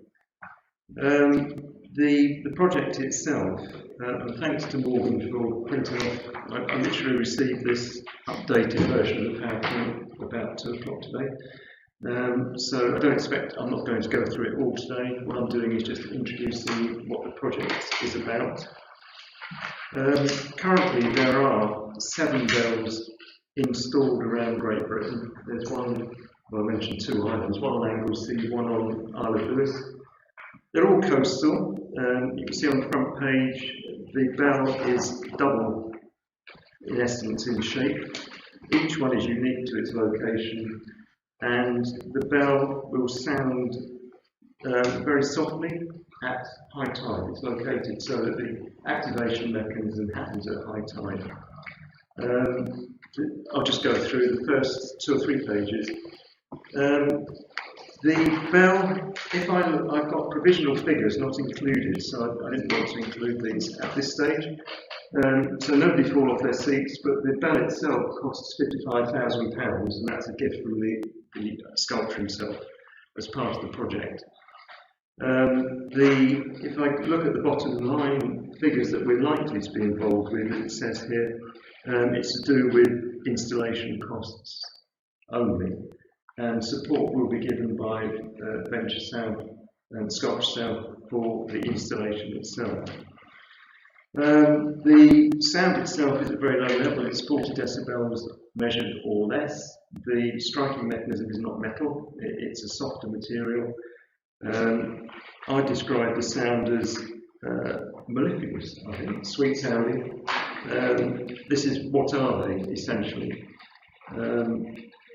The project itself, and thanks to Morgan for printing off, I literally received this updated version of the PowerPoint about 2 o'clock today. So I don't expect, I'm not going to go through it all today. What I'm doing is just introducing what the project is about. Currently there are 7 bells installed around Great Britain. There's one, well I mentioned 2 islands, one on Anglesey, one on Isle of Lewis. They're all coastal. You can see on the front page the bell is double in essence in shape. Each one is unique to its location, and the bell will sound very softly at high tide. It's located so that the activation mechanism happens at high tide. I'll just go through the first 2 or 3 pages. The bell, if I've got provisional figures not included, so I didn't want to include these at this stage. So nobody fall off their seats, but the bell itself costs £55,000, and that's a gift from the sculptor himself as part of the project. If I look at the bottom line figures that we're likely to be involved with, it says here, it's to do with installation costs only. And support will be given by Venture South and Sculpture South for the installation itself. The sound itself is at very low level, it's 40 decibels measured or less. The striking mechanism is not metal, it's a softer material. I describe the sound as mellifluous, I think, sweet sounding. This is what are they, essentially.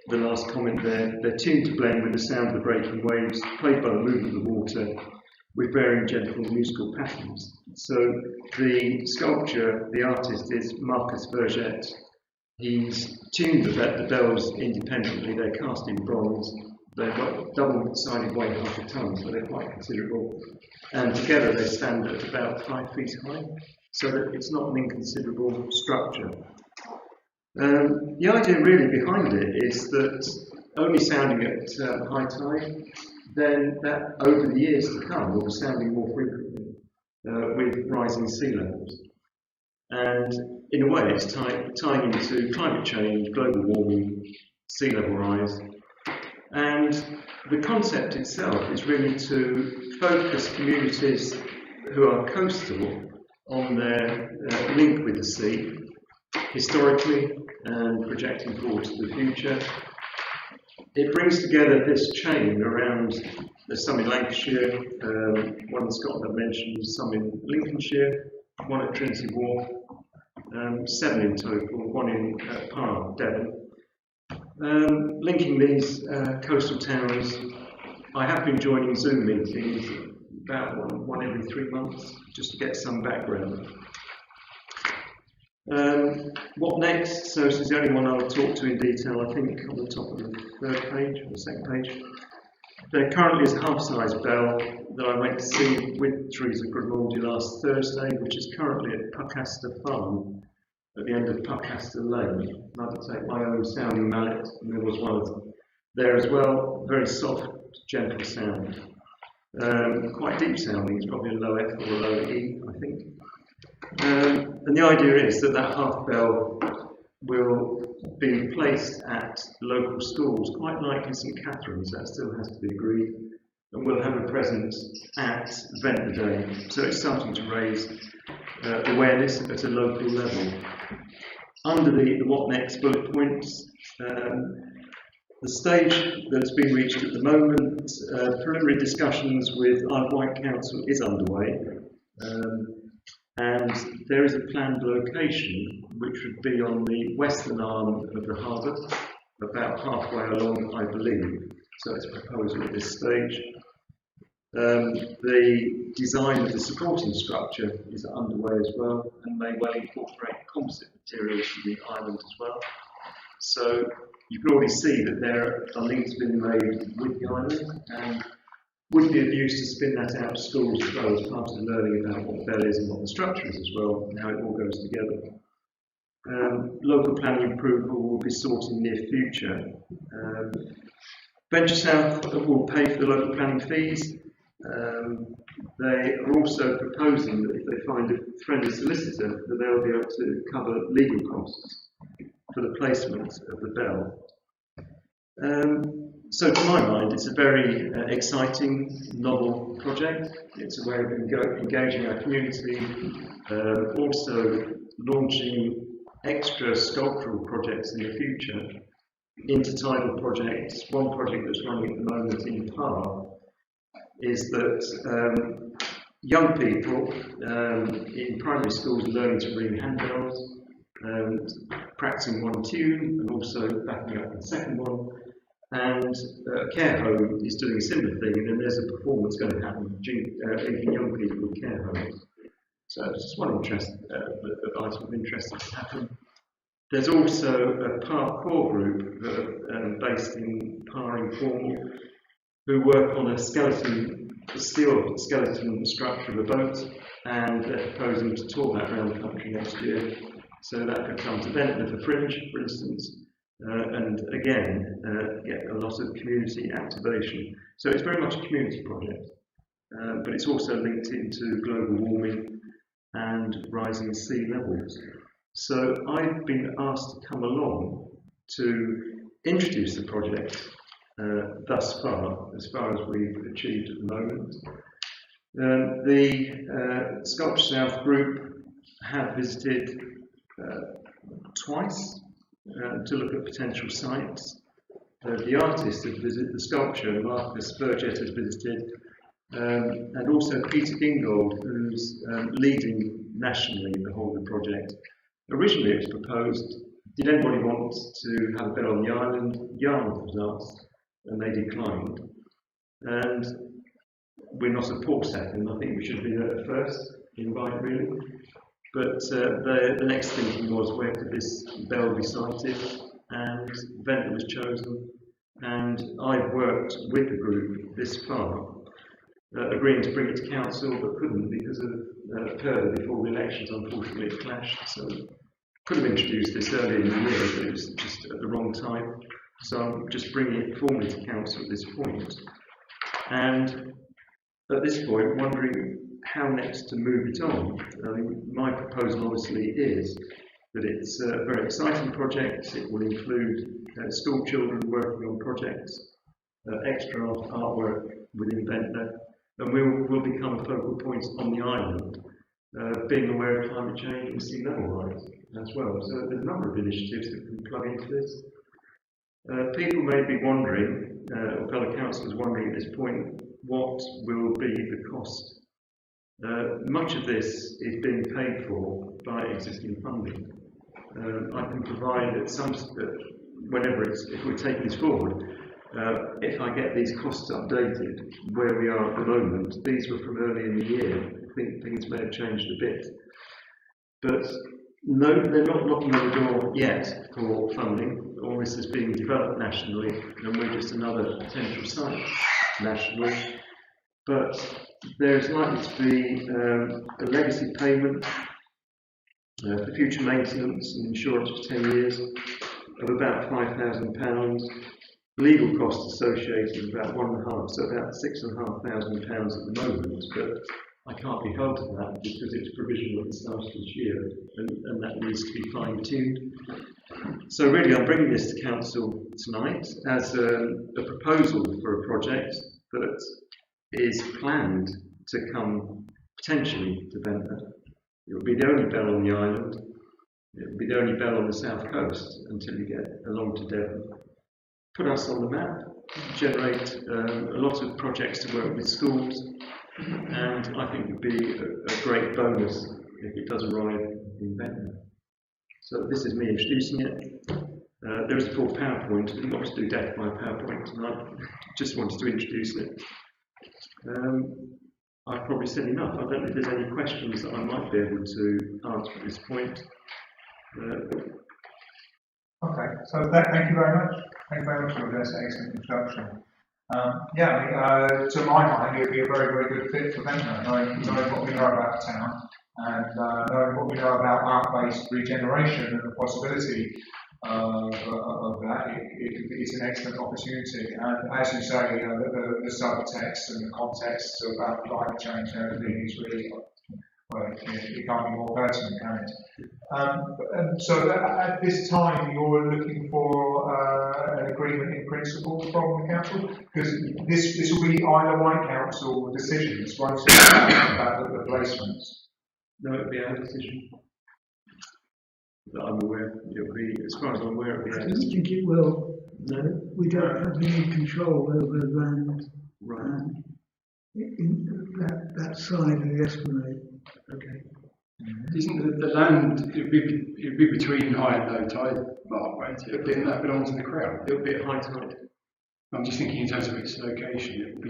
The last comment there, they're tuned to blend with the sound of the breaking waves, played by the movement of the water, with varying gentle musical patterns. So the sculpture, the artist is Marcus Vergette. He's tuned the bells independently, they're cast in bronze, they've got double-sided weight, half a tonne, so they're quite considerable. And together they stand at about 5 feet high, so that it's not an inconsiderable structure. The idea really behind it is that only sounding at high tide, then that over the years to come will be sounding more frequently with rising sea levels. And in a way it's tying into climate change, global warming, sea level rise. And the concept itself is really to focus communities who are coastal on their link with the sea, historically and projecting forward to the future. It brings together this chain around, there's some in Lancashire, one in Scotland I mentioned, some in Lincolnshire, one at Trinity Wharf, 7 in total, one in Par, Devon. Linking these coastal towns, I have been joining Zoom meetings about one every 3 months, just to get some background. What next? So this is the only one I will talk to in detail, I think, on the top of the 3rd page, or the 2nd page. There currently is a half-size bell that I went to see with Teresa Grimaldi last Thursday, which is currently at Puccaster Farm, at the end of Puccaster Lane. I had to take my own sounding mallet, and there was one there as well. Very soft, gentle sound. Quite deep sounding, it's probably a low F or a low E, I think. And the idea is that that half bell will be placed at local schools, quite likely St Catherine's, that still has to be agreed, and will have a presence at Ventnor Day. So it's starting to raise awareness at a local level. Under the what next bullet points, the stage that's been reached at the moment, preliminary discussions with Isle of Wight Council is underway. And there is a planned location which would be on the western arm of the harbour, about halfway along, I believe. So it's a proposal at this stage. The design of the supporting structure is underway as well, and may well incorporate composite materials from the island as well. So you can already see that there are links being made with the island, and would be of use to spin that out to schools as well as part of learning about what the bell is and what the structure is as well, and how it all goes together. Local planning approval will be sought in the near future. Venture South will pay for the local planning fees. They are also proposing that if they find a friendly solicitor, that they'll be able to cover legal costs for the placement of the bell. So to my mind, it's a very exciting, novel project. It's a way of engaging our community, also launching extra sculptural projects in the future. Intertidal Projects, one project that's running at the moment in Par, is that young people in primary schools are learning to ring handbells, practicing one tune and also backing up the second one. And a care home is doing a similar thing, and then there's a performance going to happen linking young people with care homes. So it's just one item of interest that's happened. There's also a parkour group that are based in Par in Cornwall, who work on a steel skeleton structure of a boat, and they're proposing to tour that around the country next year. So that could come to Ventnor for Fringe, for instance. And again, get a lot of community activation. So it's very much a community project, but it's also linked into global warming and rising sea levels. So I've been asked to come along to introduce the project thus far as we've achieved at the moment. The Sculpture South group have visited twice to look at potential sites. The artist has visited the sculpture, Marcus Burgett has visited, and also Peter Gingold, who's leading nationally the whole of the project. Originally it was proposed, did anybody want to have a bell on the island? Yarmouth was asked, and they declined. And we're not at Port second, I think we should be there at first, invite really. But the next thinking was, where could this bell be sited? And Ventnor was chosen, and I've worked with the group this far, agreeing to bring it to council, but couldn't because of further before the elections. Unfortunately it clashed, so could have introduced this earlier in the year, but it was just at the wrong time. So I'm just bringing it formally to council at this point. And at this point, wondering how next to move it on. I mean, my proposal obviously is that it's a very exciting project. It will include school children working on projects, extra artwork within Ventnor, and will become a focal point on the island. being aware of climate change and sea level rise as well. So there's a number of initiatives that can plug into this. People may be wondering, or fellow councillors wondering at this point, what will be the cost? Much of this is being paid for by existing funding. I can provide at some, if we're taking this forward, if I get these costs updated where we are at the moment, these were from early in the year. I think things may have changed a bit. But no, they're not knocking on the door yet for funding. All this is being developed nationally, and we're just another potential site nationally. But there's likely to be a legacy payment for future maintenance and insurance for 10 years of about £5,000. Legal costs associated with about £1,500, so about £6,500 at the moment, but I can't be held to that because it's provisional at the start of this year, and that needs to be fine-tuned. So really I'm bringing this to Council tonight as a proposal for a project that is planned to come potentially to Ventnor. It will be the only bell on the island. It will be the only bell on the south coast until you get along to Devon. Put us on the map, generate a lot of projects to work with schools, and I think would be a great bonus if it does arrive in Ventnor. So this is me introducing it. There is a full PowerPoint. I didn't want to do death by PowerPoint tonight, just wanted to introduce it. I've probably said enough. I don't know if there's any questions that I might be able to answer at this point. Okay, so thank you very much. Thank you very much for this excellent introduction. To my mind, it would be a very, very good fit for Ventnor, knowing what we know about the town and knowing what we know about art-based regeneration and the possibility of that. It's an excellent opportunity. And as you say, the subtext and the context about climate change and everything is really, well, it can't be more pertinent, can it? So at this time, you're looking for an agreement in principle from the council, because this will be Isle of Wight Council decisions, won't it, about the placements? No, it'll be our decision. That I'm aware, it'll be, as far as I'm aware, it'll be I don't think it will. No? We don't have any control over land. Right. In that side of the Esplanade. Okay. Isn't the land, it'd be between high and low tide mark, won't it? That belongs to the Crown. It'll be at high tide. I'm just thinking in terms of its location, it would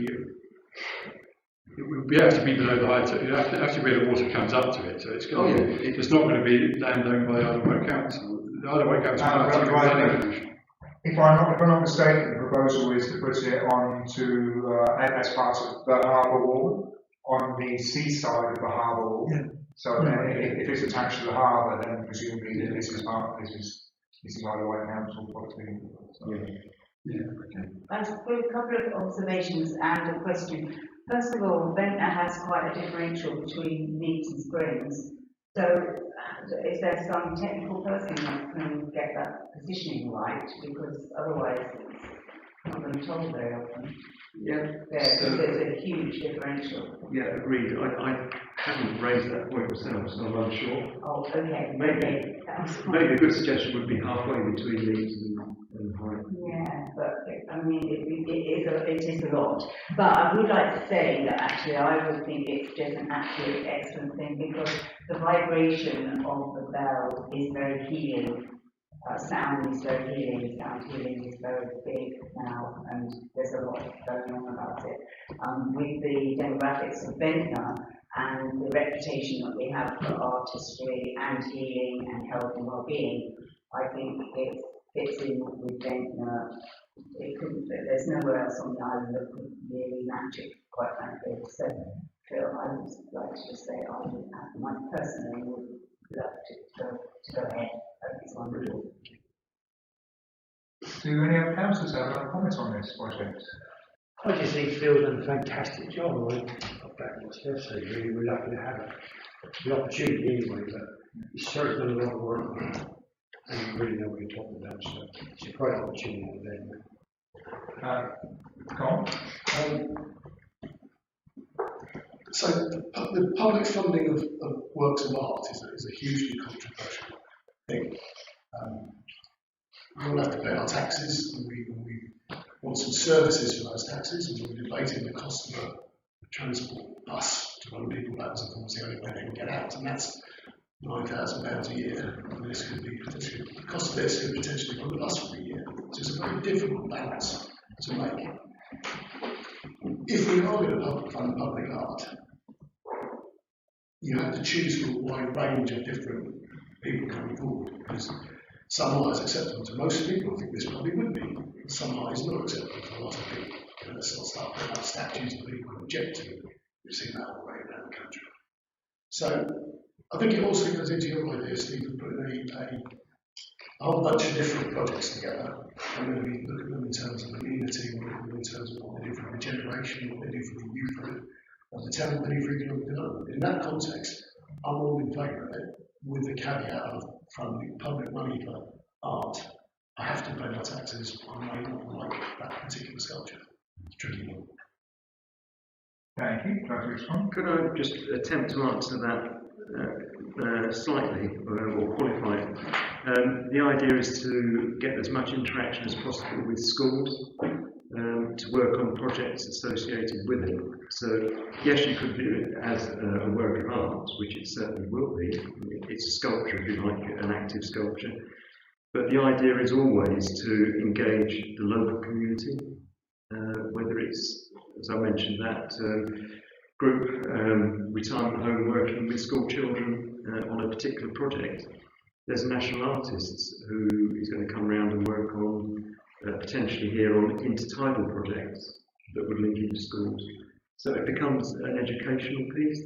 be able to be below the high tide. It would have to be where the water comes up to it. So it's going to be, it's not going to be land owned by the Isle of Wight Council. The Isle of Wight Council if I'm not mistaken, the proposal is to put it onto as part of the harbour wall, on the seaside of the harbour wall. Yeah. So then if it's attached to the harbour, then presumably this is Isle of Wight Council property. So. Yeah, okay. I've got a couple of observations and a question. First of all, Ventnor has quite a differential between Leeds and Springs. So is there some technical person that can get that positioning right? Because otherwise it's not going to be told very often. Yeah. So there's a huge differential. Yeah, agreed. I haven't raised that point myself, so I'm unsure. Oh, okay. Maybe a good suggestion would be halfway between Leeds and Hyde. Yeah, but I mean, it is a lot. But I would like to say that actually I would think it's just an absolute excellent thing, because the vibration of the bell is very healing. Sound is very healing. Sound healing is very big now, and there's a lot going on about it. With the demographics of Ventnor and the reputation that we have for artistry and healing and health and well-being, I think it fits in with Ventnor. There's nowhere else on the island that could really match it, quite frankly. So, Phil, I would like to just say I personally would love to go ahead. It's wonderful. Do any other councillors have any comments on this project? I just think Phil's done a fantastic job. I got back myself, so really we're lucky to have the opportunity anyway, but he's certainly done a lot of work and you really know what you're talking about, so it's a great opportunity for them. Colin? So the public funding of works of art is a hugely controversial thing. We all have to pay our taxes, and we want some services for those taxes, and we're debating the cost of a transport bus to run people backwards and forwards the only way they can get out, and that's £9,000 a year. And this could be potentially, the cost of this could potentially run the bus for a year. So it's a very difficult balance to make. If we are going to fund public art, you have to choose from a wide range of different people coming forward, because some art is acceptable to most people. I think this probably would be. Some art is not acceptable to a lot of people. And let's not start putting up statues that people object to. We've seen that all the way around the country. So I think it also goes into your idea, Steve, of putting a whole bunch of different projects together. And then we look at them in terms of amenity, we look at them in terms of what they do for regeneration, what they do for the youth of the town, what they do for economic development. In that context, I'm all in favour of it, with the caveat of funding public money for art. I have to pay my taxes, I may not like that particular sculpture. It's a tricky one. Thank you. Try to respond. Could I just attempt to answer that slightly, or qualify it? The idea is to get as much interaction as possible with schools, to work on projects associated with it. So, yes, you could do it as a work of art, which it certainly will be. It's a sculpture, if you like, an active sculpture. But the idea is always to engage the local community, whether it's, as I mentioned, that group retirement home working with school children on a particular project. There's a national artist who is going to come around and work on, potentially here, on Intertidal Projects that would link into schools. So it becomes an educational piece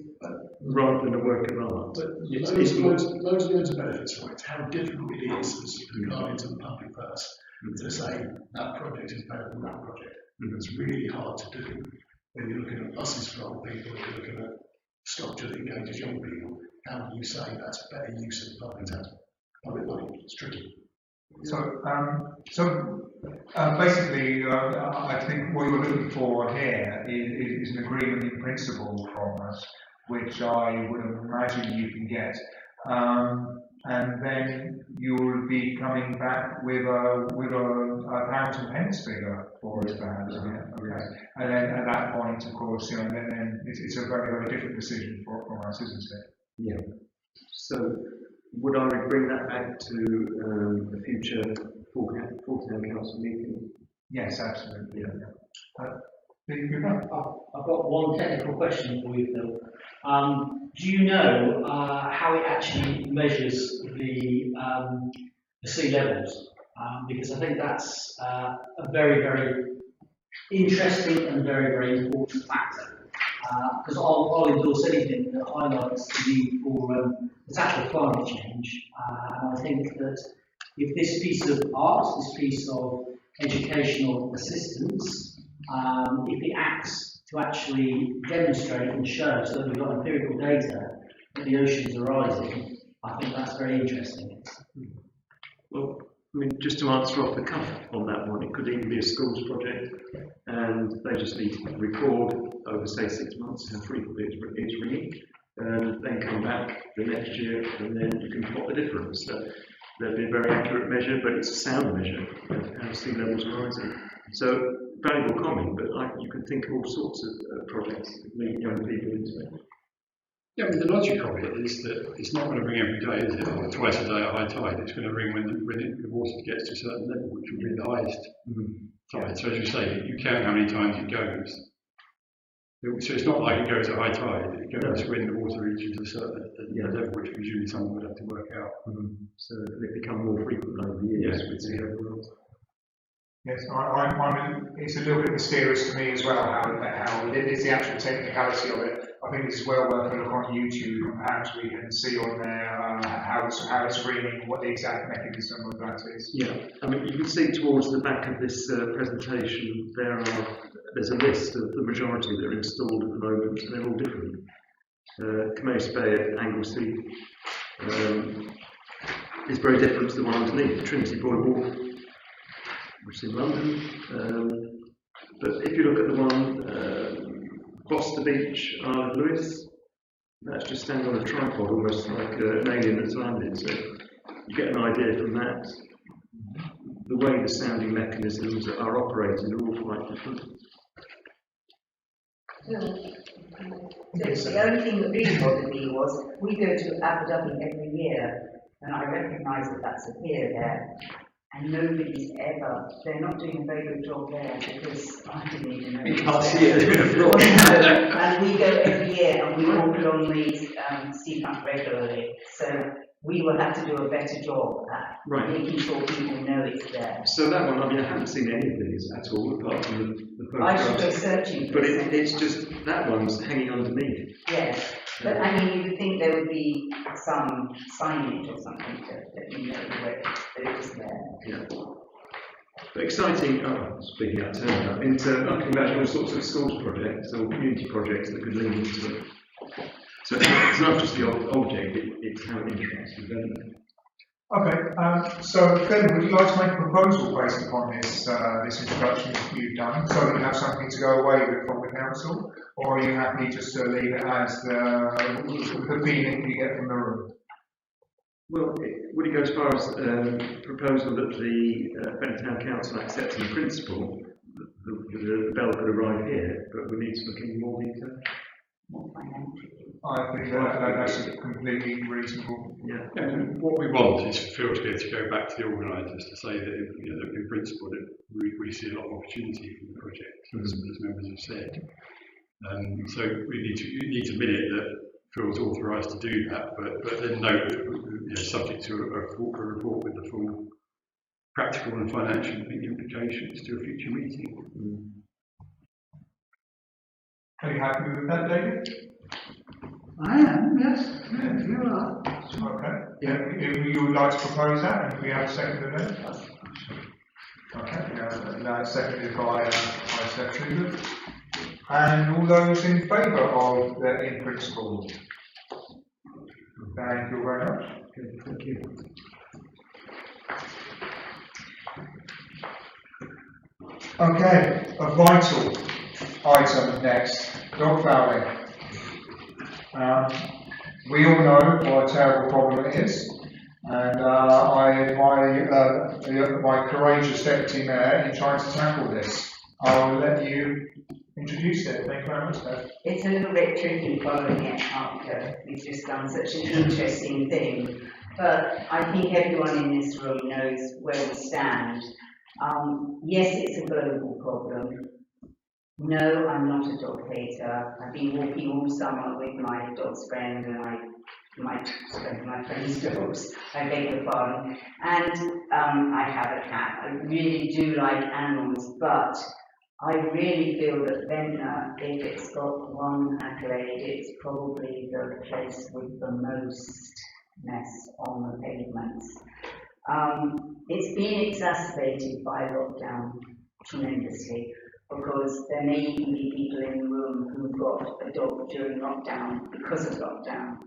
rather than a work of art. But loads of benefits from it. How difficult it is as regarding to the public purse to say that project is better than that project. It's really hard to do when you're looking at buses for old people, when you're looking at sculpture that engages young people. How do you say that's better use of public money? It's tricky. So basically, I think what you're looking for here is an agreement in principle from us, which I would imagine you can get. And then you'll be coming back with a pounds and pence figure for us, perhaps. Okay. And then at that point, of course, then it's a very, very different decision from us, isn't it? Yeah. So would I bring that back to the future full-town council meeting? Yes, absolutely. Yeah. I've got one technical question for you, Phil. Do you know how it actually measures the sea levels? Because I think that's a very, very interesting and very, very important factor. Because I'll endorse anything that highlights the need for actual climate change. And I think that if this piece of art, this piece of educational assistance, if it acts to actually demonstrate and show, so that we've got empirical data that the oceans are rising, I think that's very interesting. Well, I mean, just to answer off the cuff on that one, it could even be a schools project, and they just need to record over, say, 6 months how frequently it's ringing, and then come back the next year, and then you can plot the difference. So that'd be a very accurate measure, but it's a sound measure of how sea levels are rising. So valuable comment, but you can think of all sorts of projects that lead young people into it. Yeah, I mean, the logic of it is that it's not going to ring every day, is it? Or twice a day at high tide. It's going to ring when the water gets to a certain level, which will be the highest tide. So as you say, you count how many times it goes. So it's not like it goes at high tide. It goes when the water reaches a certain level, which presumably someone would have to work out. So they become more frequent over the years with sea level rise. Yes, it's a little bit mysterious to me as well how it's the actual technicality of it. I think it's well worth a look on YouTube, and perhaps we can see on there how it's ringing, what the exact mechanism of that is. Yeah, I mean, you can see towards the back of this presentation there's a list of the majority that are installed at the moment, and they're all different. Cameos Bay at Anglesey is very different to the one underneath, Trinity Boy Wharf, which is in London. But if you look at the one Foster Beach, Isle of Lewis. That's just standing on a tripod, almost like an alien that's landed. So you get an idea from that. The way the sounding mechanisms are operated are all quite different. The only thing that really bothered me was we go to Abu Dhabi every year, and I recognise that that's a pier there, and nobody's ever, they're not doing a very good job there because I didn't even know. You can't see it. And we go every year and we walk along the seafront regularly, so we will have to do a better job at making sure people know it's there. So that one, I mean, I haven't seen any of these at all, apart from the I should photographs. go searching. But it's just, that one's hanging underneath. Yes, but I mean, you would think there would be some signage or something to let you know that it was there. Yeah. But exciting, speaking out of turn now, I can imagine all sorts of schools projects or community projects that could lead into it. So it's not just the object, it's how it interacts with development. Okay, so then would you like to make a proposal based upon this introduction you've done, so that you have something to go away with from the council, or are you happy just to leave it as the feeling you get from the room? Well, would it go as far as proposal that the Ventnor Town Council accepts in principle the bell could arrive here, but we need to look in more detail? I think that's completely reasonable. Yeah. And what we want is for Phil to be able to go back to the organisers to say that, that in principle that we see a lot of opportunity from the project, as members have said. So we need to admit it that Phil's authorised to do that, but then note that subject to a report with the full practical and financial implications to a future meeting. Are you happy with that, David? I am, yes. Yeah, you are. Okay. Yeah, if you would like to propose that, and we have a second of that? Okay, that's seconded by Secretary. And all those in favour of the in principle? Thank you very much. Okay, thank you. Okay, a vital item next, dog fouling. We all know what a terrible problem it is, and my courageous deputy mayor in trying to tackle this. I will let you introduce it. Thank you very much, Dave. It's a little bit tricky following it after we've just done such an interesting thing, but I think everyone in this room knows where we stand. Yes, it's a global problem. No, I'm not a dog hater. I've been walking all summer with my dog's friend and my friend's dogs. I beg your pardon. And I have a cat. I really do like animals, but I really feel that Ventnor, if it's got one accolade, it's probably the place with the most mess on the pavements. It's been exacerbated by lockdown tremendously, because there may even be people in the room who got a dog during lockdown because of lockdown.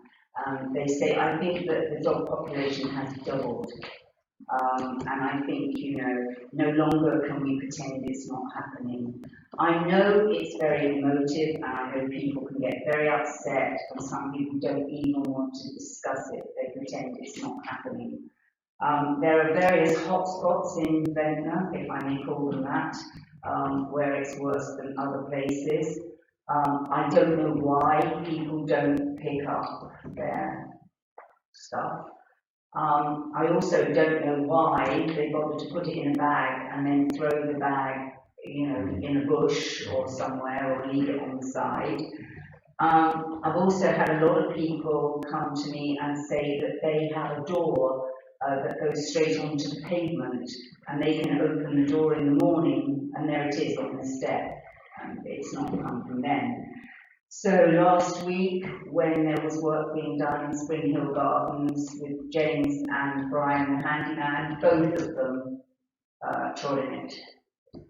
They say, I think that the dog population has doubled. And I think, no longer can we pretend it's not happening. I know it's very emotive, and I know people can get very upset, and some people don't even want to discuss it. They pretend it's not happening. There are various hotspots in Ventnor, if I may call them that, where it's worse than other places. I don't know why people don't pick up their stuff. I also don't know why they bother to put it in a bag and then throw the bag, in a bush or somewhere, or leave it on the side. I've also had a lot of people come to me and say that they have a door that goes straight onto the pavement, and they can open the door in the morning, and there it is on the step, and it's not come from them. So last week, when there was work being done in Spring Hill Gardens with James and Brian the handyman, both of them trod in it.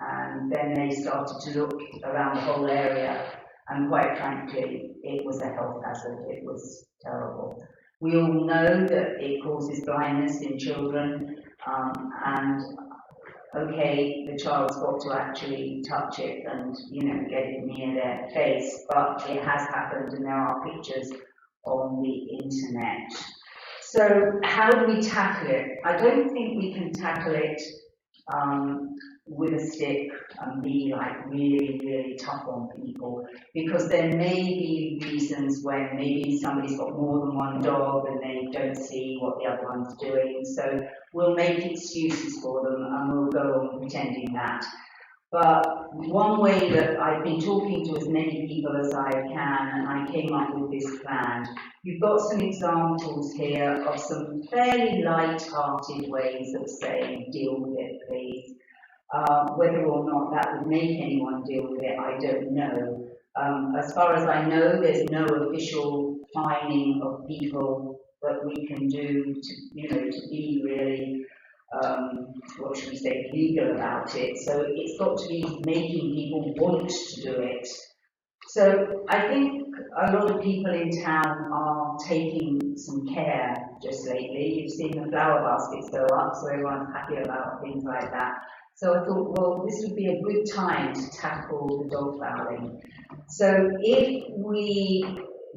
And then they started to look around the whole area, and quite frankly, it was a health hazard. It was terrible. We all know that it causes blindness in children, and okay, the child's got to actually touch it and, you know, get it near their face, but it has happened and there are pictures on the internet. So how do we tackle it? I don't think we can tackle it with a stick and be like really, really tough on people, because there may be reasons when maybe somebody's got more than one dog and they don't see what the other one's doing. So we'll make excuses for them and we'll go on pretending that. But one way that I've been talking to as many people as I can, and I came up with this plan. You've got some examples here of some fairly light-hearted ways of saying, deal with it, please. Whether or not that would make anyone deal with it, I don't know. As far as I know, there's no official fining of people that we can do to, you know, to be really, what should we say, legal about it. So it's got to be making people want to do it. So I think a lot of people in town are taking some care just lately. You've seen the flower baskets go up, so everyone's happy about things like that. So I thought, well, this would be a good time to tackle the dog fouling. So if we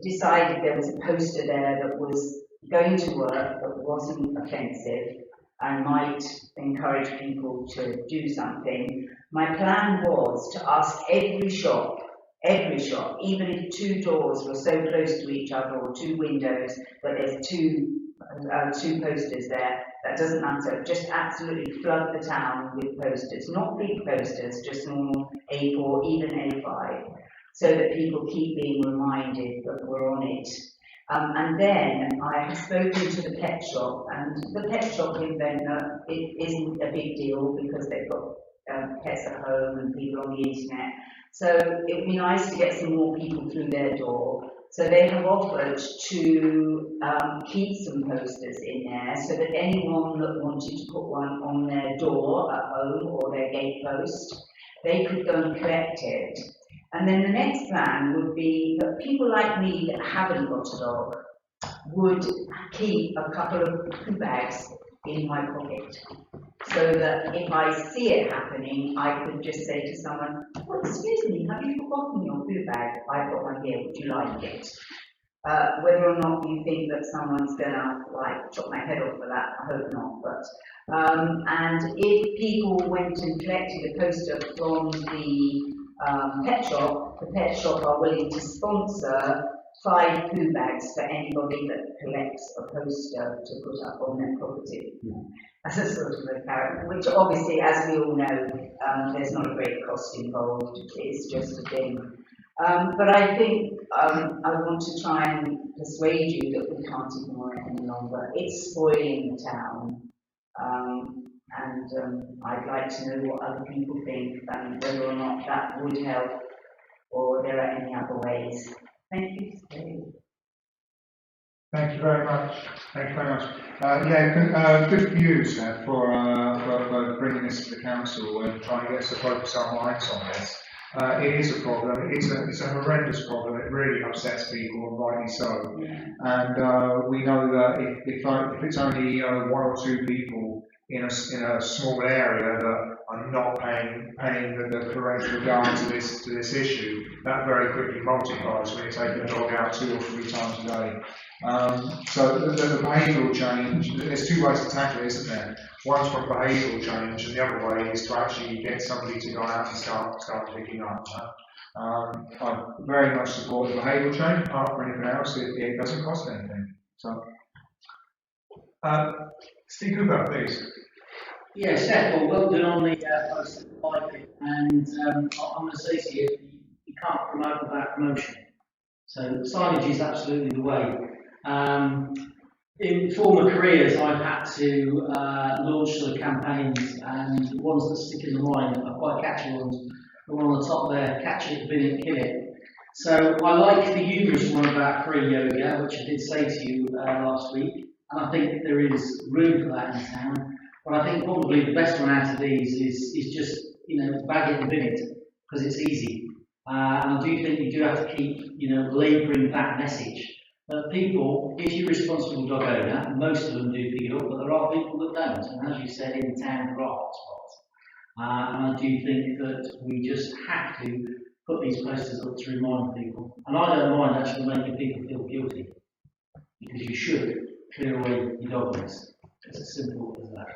decided there was a poster there that was going to work, that wasn't offensive, and might encourage people to do something, my plan was to ask every shop, even if two doors were so close to each other or two windows, but there's two posters there, that doesn't matter, just absolutely flood the town with posters, not big posters, just normal A4, even A5, so that people keep being reminded that we're on it. And then I have spoken to the pet shop, and the pet shop in Ventnor, it isn't a big deal because they've got pets at home and people on the internet. So it would be nice to get some more people through their door. So they have offered to keep some posters in there so that anyone that wanted to put one on their door at home or their gate post, they could go and collect it. And then the next plan would be that people like me that haven't got a dog would keep a couple of poo bags in my pocket, so that if I see it happening, I could just say to someone, oh, excuse me, have you forgotten your poo bag? I've got one here, would you like it? Whether or not you think that someone's gonna like chop my head off for that, I hope not. But and if people went and collected a poster from the pet shop are willing to sponsor 5 poo bags for anybody that collects a poster to put up on their property. As a sort of a carrot, which obviously, as we all know, there's not a great cost involved, it's just a thing. But I think I want to try and persuade you that we can't ignore it any longer. It's spoiling the town. And I'd like to know what other people think and whether or not that would help or there are any other ways. Thank you, Steve. Thank you very much. Thank you very much. Good views for bringing this to the council and trying to get us to focus our minds on this. It is a problem. It's a horrendous problem. It really upsets people, and rightly so. Yeah. And we know that if it's only 1 or 2 people in a small area that are not paying the correct regard to this issue, that very quickly multiplies when you take the dog out 2 or 3 times a day. So the behavioural change, there's 2 ways to tackle it, isn't there? One's from behavioural change, and the other way is to actually get somebody to go out and start picking up. I very much support the behavioural change. Apart from anything else, it doesn't cost anything. So, Steve Cooper, please. Yeah, Steph, well done on the post and I'm going to say to you, you can't promote without promotion. So signage is absolutely the way. In former careers, I've had to launch sort of campaigns, and the ones that stick in the mind are quite catchy ones. The one on the top there, catch it, bin it, kill it. So I like the humorous one about free yoga, which I did say to you last week, and I think there is room for that in town. But I think probably the best one out of these is just, bag it and bin it, because it's easy. And I do think you do have to keep, labouring that message. But people, if you're a responsible dog owner, most of them do pick it up, but there are people that don't. And as you said, in town there are hotspots. And I do think that we just have to put these posters up to remind people. And I don't mind actually making people feel guilty, because you should clear away your dog waste. It's as simple as that.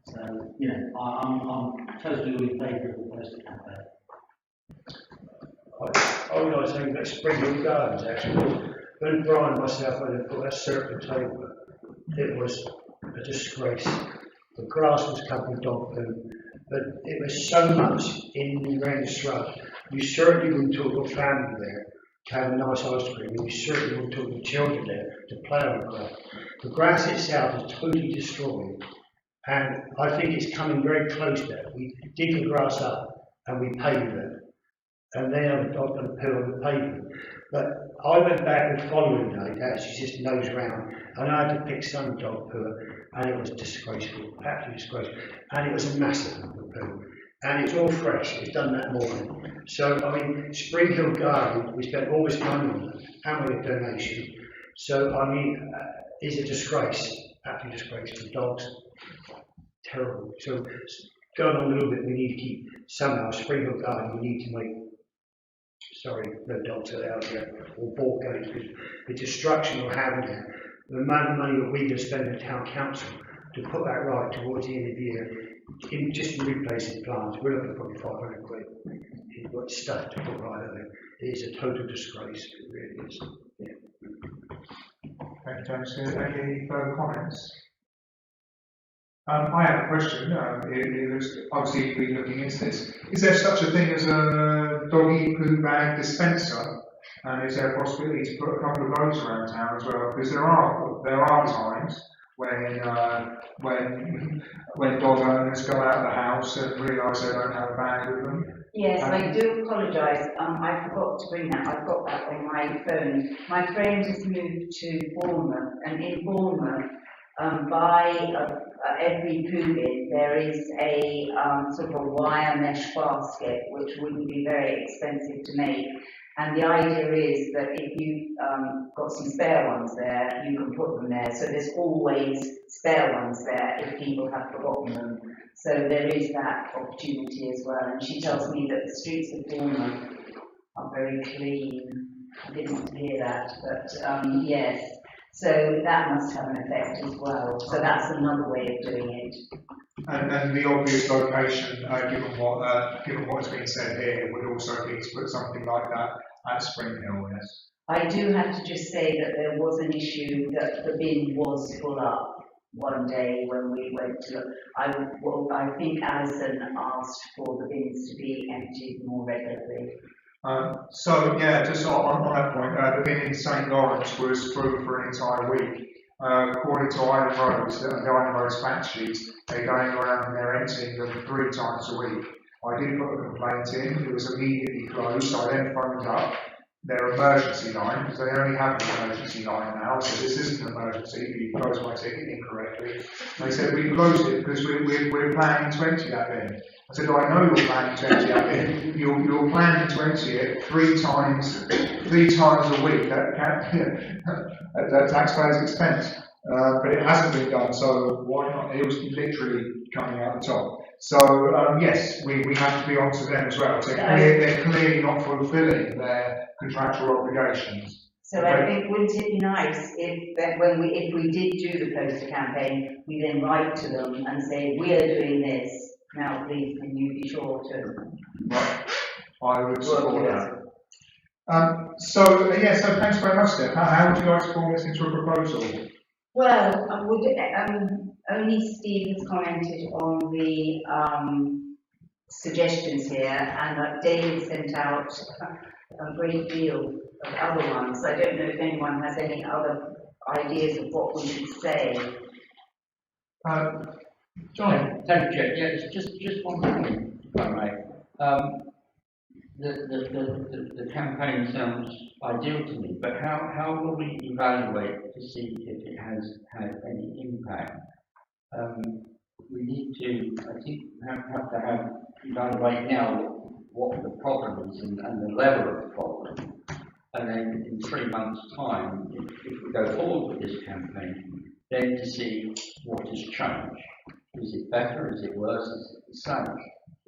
So, you know, I'm totally in favour of the poster campaign. I would like to think that Springhill Gardens actually, when Brian and myself went and put that circular table, it was a disgrace. The grass was covered with dog poo, but it was so much in the rain shrub. You certainly wouldn't talk to a family there to have a nice ice cream, and you certainly wouldn't talk to children there to play on the grass. The grass itself is totally destroyed, and I think it's coming very close there. We dig the grass up and we pave it, and then I've got them put on the pavement. But I went back the following day to actually just nose round, and I had to pick some dog poo, and it was disgraceful, absolutely disgraceful. And it was a massive amount of poo. And it's all fresh, it was done that morning. So, I mean, Springhill Garden, we spent all this money on it, and we had a donation. So, I mean, it's a disgrace, absolute disgrace for dogs. Terrible. So, going on a little bit, we need to keep somehow Springhill Garden, we need to make. Sorry, no dogs are out there, or ball games, because the destruction we're having there, the amount of money that we can spend in the town council to put that right towards the end of the year, in just replacing plants, we're looking at probably 500 quid. You've got stuff to put right over it. It is a total disgrace, it really is. Yeah. Thank you, James. Any further comments? I have a question. It was obviously been looking into this. Is there such a thing as a doggy poo bag dispenser? And is there a possibility to put a couple of those around town as well? Because there are times when dog owners go out of the house and realise they don't have a bag with them. Yes, I do apologise. I forgot to bring that. I've got that on my phone. My friend has moved to Bournemouth, and in Bournemouth, by every poo bin, there is a sort of a wire mesh basket, which wouldn't be very expensive to make. And the idea is that if you've got some spare ones there, you can put them there. So there's always spare ones there if people have forgotten them. So there is that opportunity as well. And she tells me that the streets of Bournemouth are very clean. I didn't hear that, but yes. So that must have an effect as well. So that's another way of doing it. And the obvious location, given what has been said here, would also be to put something like that at Springhill, yes? I do have to just say that there was an issue that the bin was full up one day when we went to look. I think Alison asked for the bins to be emptied more regularly. So yeah, just on that point, the bin in St Lawrence was full for an entire week. According to Iron Rose, the Iron Rose fact sheet, they're going around and they're emptying them 3 times a week. I did put a complaint in, it was immediately closed, I then phoned up their emergency line, because they only have an emergency line now, so this isn't an emergency, you closed my ticket incorrectly. They said, we closed it because we're planning to empty that bin. I said, I know you're planning to empty that bin, you're planning to empty it 3 times a week, at taxpayers' expense. But it hasn't been done, so why not? It was literally coming out the top. So yes, we have to be on to them as well. So they're clearly not fulfilling their contractual obligations. So I think, wouldn't it be nice if we did do the poster campaign, we then write to them and say, we are doing this, now please can you be sure to. Right. I would support that. So thanks very much, Steph. How would you like to form this into a proposal? Well, only Steve has commented on the suggestions here, and that David sent out a great deal of other ones. I don't know if anyone has any other ideas of what we should say. John, thank you, Chair. Yeah, it's just one thing, if I may. The campaign sounds ideal to me, but how will we evaluate to see if it has had any impact? We need to, I think, have to evaluate now what the problem is and the level of the problem. And then in 3 months' time, if we go forward with this campaign, then to see what has changed. Is it better? Is it worse? Is it the same?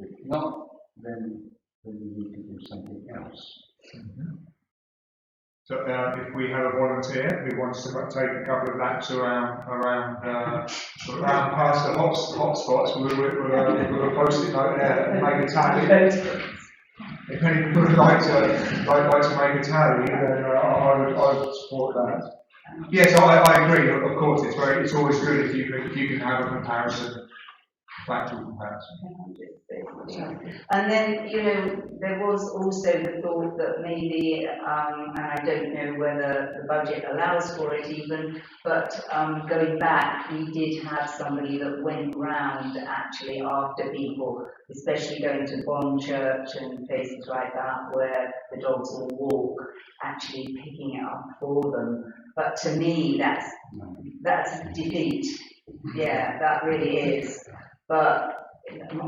If not, then we need to do something else. So if we have a volunteer who wants to take a couple of laps around past the hot spots with a post-it note there and make a tally. If anyone would like to make a tally, then I would support that. Yes, I agree. Of course, it's always good if you can have a comparison, factual comparison. And then, there was also the thought that maybe, and I don't know whether the budget allows for it even, but going back, we did have somebody that went round actually after people, especially going to Bond Church and places like that where the dogs will walk, actually picking it up for them. But to me, that's defeat. Yeah, that really is. But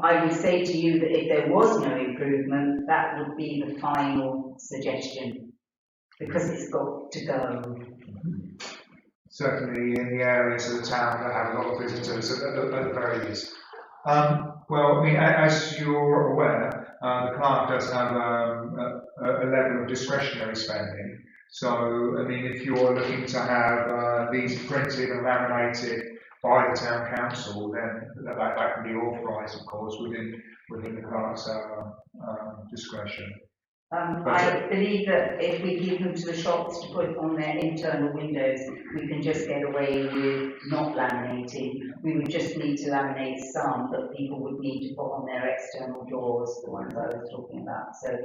I would say to you that if there was no improvement, that would be the final suggestion, because it's got to go. Certainly in the areas of the town that have a lot of visitors, at the very least. Well, I mean, as you're aware, the clerk does have a level of discretionary spending. So, I mean, if you're looking to have these printed and laminated by the town council, then that can be authorised, of course, within the clerk's discretion. I believe that if we give them to the shops to put on their internal windows, we can just get away with not laminating. We would just need to laminate some that people would need to put on their external doors, the ones I was talking about. So,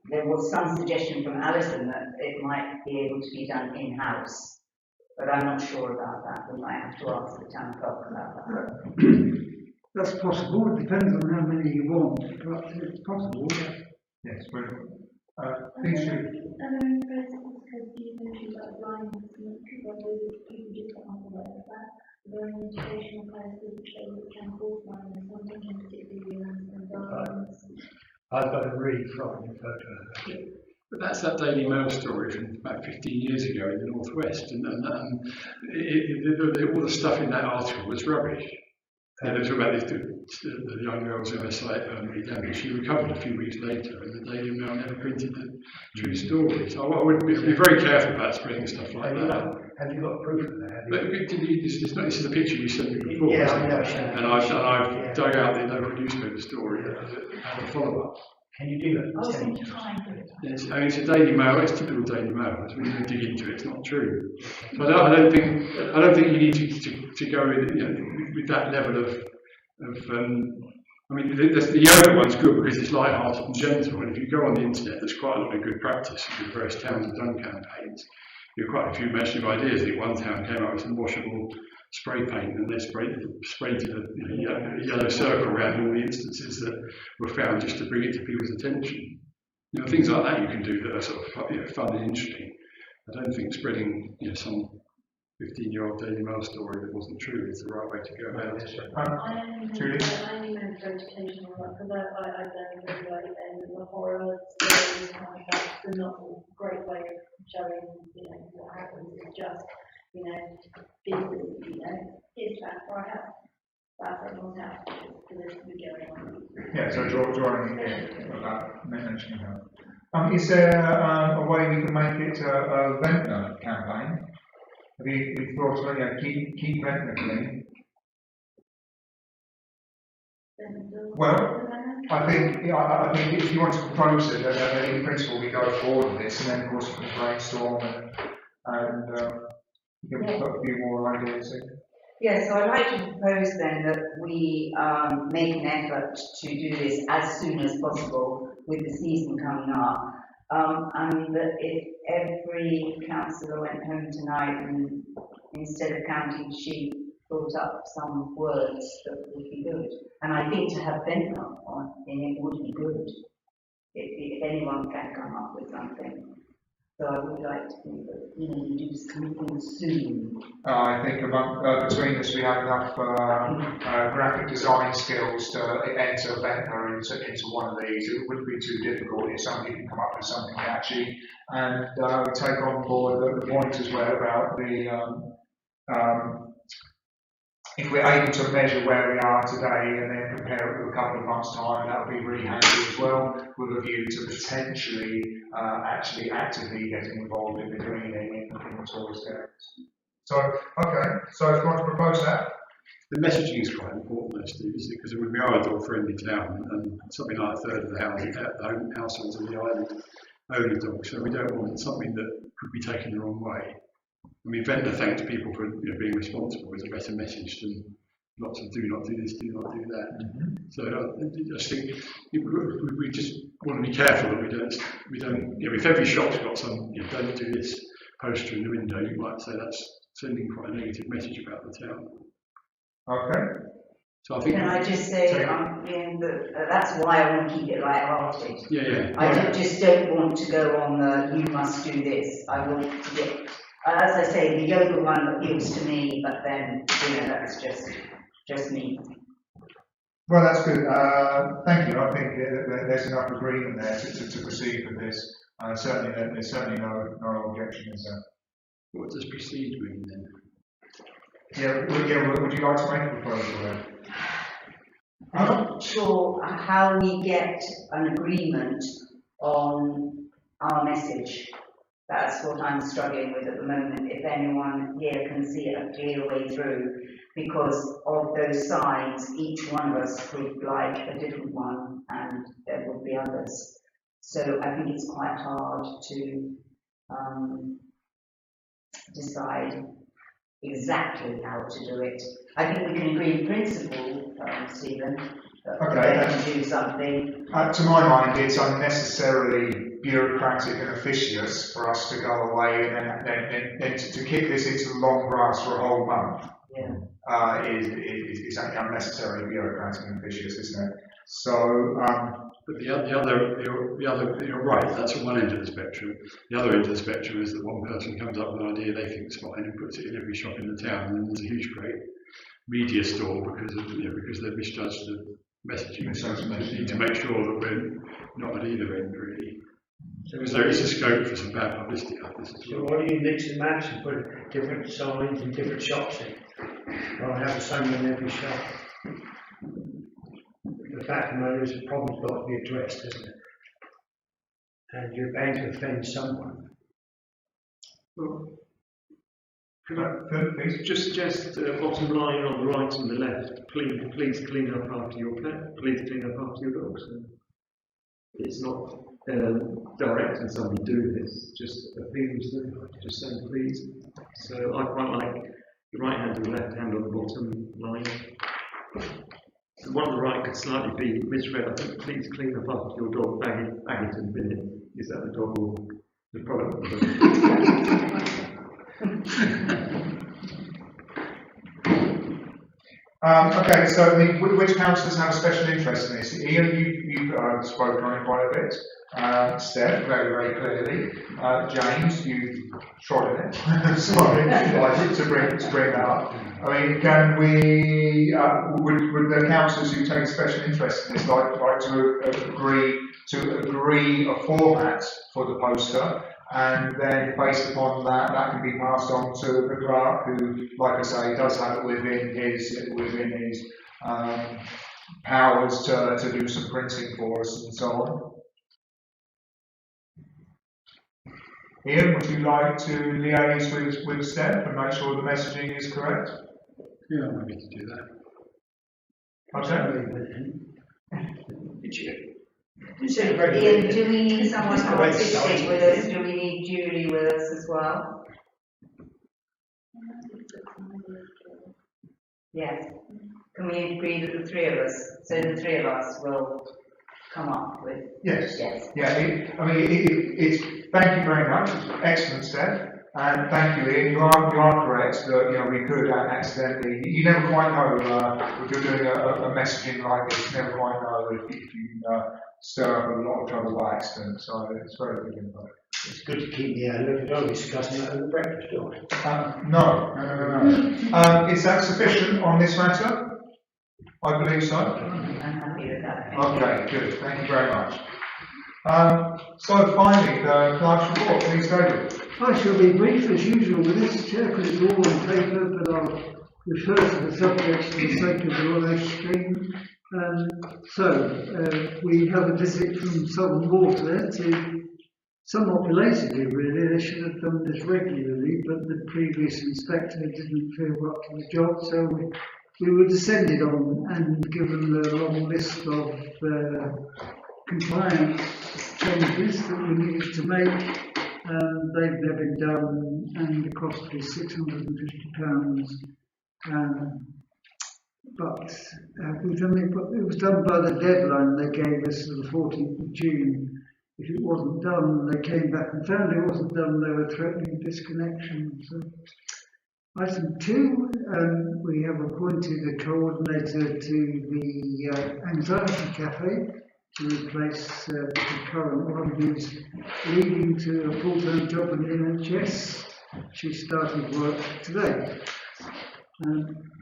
there was some suggestion from Alison that it might be able to be done in-house, but I'm not sure about that. We might have to ask the town clerk about that. That's possible. It depends on how many you want, but it's possible. Yes, brilliant. Please shoot. I've got a really frightening photo of that. But that's that Daily Mail story from about 15 years ago in the Northwest, and all the stuff in that article was rubbish. They were talking about the young girl's MSI damage. She recovered a few weeks later, and the Daily Mail never printed the true story. So I would be very careful about spreading stuff like that. Have you got proof of that? But this is a picture you sent me before, Yeah, isn't it? yeah. And I've dug out the local newspaper story as a follow-up. Can you do that? I was going to try and do it. Yes, I mean, it's a Daily Mail. It's typical Daily Mail. It's when you dig into it, it's not true. So I don't think you need to go with that level of. I mean, the yoga one's good because it's light-hearted and gentle. And if you go on the internet, there's quite a lot of good practice. The various towns have done campaigns. There are quite a few imaginative ideas. I think one town came up with some washable spray paint, and they sprayed a yellow circle around all the instances that were found just to bring it to people's attention. Things like that you can do that are sort of fun and interesting. I don't think spreading some 15-year-old Daily Mail story that wasn't true is the right way to go about it. Julie? I only know for education because I've done really like the horror stories like that's not a great way of showing what happens. It's just is that for a house? That's everyone's house for this to be going on. Yeah, so drawing in about mentioning that. Is there a way we can make it a Ventnor campaign? Have you thought about keep Ventnor clean? Well, I think if you want to propose it, then in principle we go forward with this, and then of course you can brainstorm and you can put a few more ideas in. Yeah, so I'd like to propose then that we make an effort to do this as soon as possible with the season coming up. And that if every councillor went home tonight and instead of counting sheep, brought up some words that would be good. And I think to have Ventnor on it would be good if anyone can come up with something. So I would like to think that you do something soon. I think between us we have enough graphic design skills to enter Ventnor into one of these. It wouldn't be too difficult if somebody can come up with something catchy, and take on board the point as well about the if we're able to measure where we are today and then compare it with a couple of months' time, that would be really handy as well, with a view to potentially actually actively getting involved in the greening in the tourist areas. So, okay, so if you want to propose that? The messaging is quite important, though, Steve, isn't it? Because we are a dog-friendly town, and something like a third of the households on the island own a dog, so we don't want something that could be taken the wrong way. I mean, Ventnor thanks people for being responsible is a better message than lots of do not do this, do not do that. Mm-hmm. So I just think we just want to be careful that we don't if every shop's got some don't do this poster in the window, you might say that's sending quite a negative message about the town. Okay. So I think. Can I just say, that's why I want to keep it light-hearted. Yeah. I don't want to go on the you must do this. I want to get, as I say, the yoga one appeals to me, but then that's just me. Well, that's good. Thank you. I think there's enough agreement there to proceed with this. Certainly, there's certainly no objection, is there? What does proceed mean then? Would you like to make a proposal then? I'm not sure how we get an agreement on our message. That's what I'm struggling with at the moment. If anyone here can see a clear way through, because of those signs, each one of us would like a different one, and there would be others. So I think it's quite hard to decide exactly how to do it. I think we can agree in principle, Stephen, that we're going to do something. To my mind, it's unnecessarily bureaucratic and officious for us to go away and then to kick this into the long grass for a whole month. Is unnecessarily bureaucratic and officious, isn't it? So, but the other, you're right. That's on one end of the spectrum. The other end of the spectrum is that one person comes up with an idea they think is fine and puts it in every shop in the town, and then there's a huge, great media storm because they've misjudged the messaging. We need to make sure that we're not at either end, really. Because there is a scope for some bad publicity like this as well. So why do you mix and match and put different signs in different shops in? Rather have the same in every shop. The fact of the matter is the problem's got to be addressed, isn't it? And you're bound to offend someone. Well, could I just suggest bottom line on the right and the left, please clean up after your pet, please clean up after your dog. So it's not directing somebody to do this, just appealing to them, just saying please. So I quite like the right hand and the left hand on the bottom line. The one on the right could slightly be misread. I think please clean up after your dog, bag it and bin it. Is that the dog or the product? Okay, so which councillors have a special interest in this? Ian, you've spoken on it quite a bit. Steph, very, very clearly. James, you trod in it. Sorry, to bring that up. I mean, can we, would the councillors who take special interest in this like to agree a format for the poster, and then based upon that can be passed on to the clerk, who, like I say, does have it within his powers to do some printing for us and so on. Ian, would you like to liaise with Steph and make sure the messaging is correct? Yeah, I'm happy to do that. Ian, do we need someone artistic with us? Do we need Julie with us as well? Yes. Can we agree that the three of us, so the three of us will come up with? Yes. Yeah, it's thank you very much. Excellent, Steph. And thank you, Ian. You are correct that we could accidentally. You never quite know if you're doing a messaging like this. You never quite know if you stir up a lot of trouble by accident. So it's very good info. It's good to keep the dog discussing that at the breakfast, don't it? No. Is that sufficient on this matter? I believe so. I'm happy with that. Okay, good. Thank you very much. So finally, the clerk's report, please, David. I shall be brief as usual with this, Chair, because it's all on paper, but I'll refer to the subject for the sake of the live stream. We have a visit from Southern Water to, somewhat belatedly really, they should have done this regularly, but the previous inspector didn't feel up to the job, so we were descended on and given the long list of compliance changes that we needed to make. They've never been done, and the cost is £650. But we've done it, but it was done by the deadline they gave us, the 14th of June. If it wasn't done, they came back and found it wasn't done, they were threatening disconnection. So, item 2, we have appointed a coordinator to the Anxiety Cafe to replace the current one who's leading to a full-time job in the NHS. She started work today.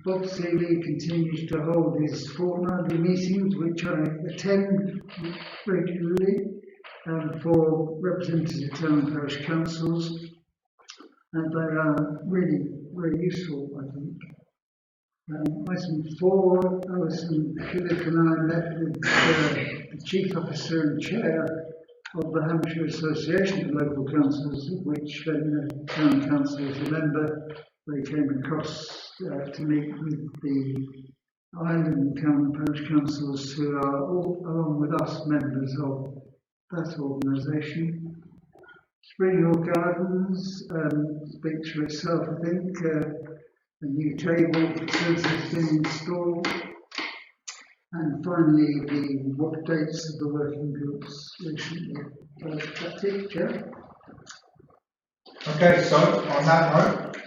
Bob Seeley continues to hold his fortnightly meetings, which I attend regularly, for representative town and parish councils, and they are really very useful, I think. Item 4, Alison, Philip and I met with the Chief Officer and Chair of the Hampshire Association of Local Councils, of which the Town Council is a member. They came across to meet with the island town and parish councils who are all, along with us, members of that organisation. Spring Hill Gardens speaks for itself, I think. A new table facility has been installed. And finally, the updates of the working groups recently. That's it, Chair. Okay, so on that note,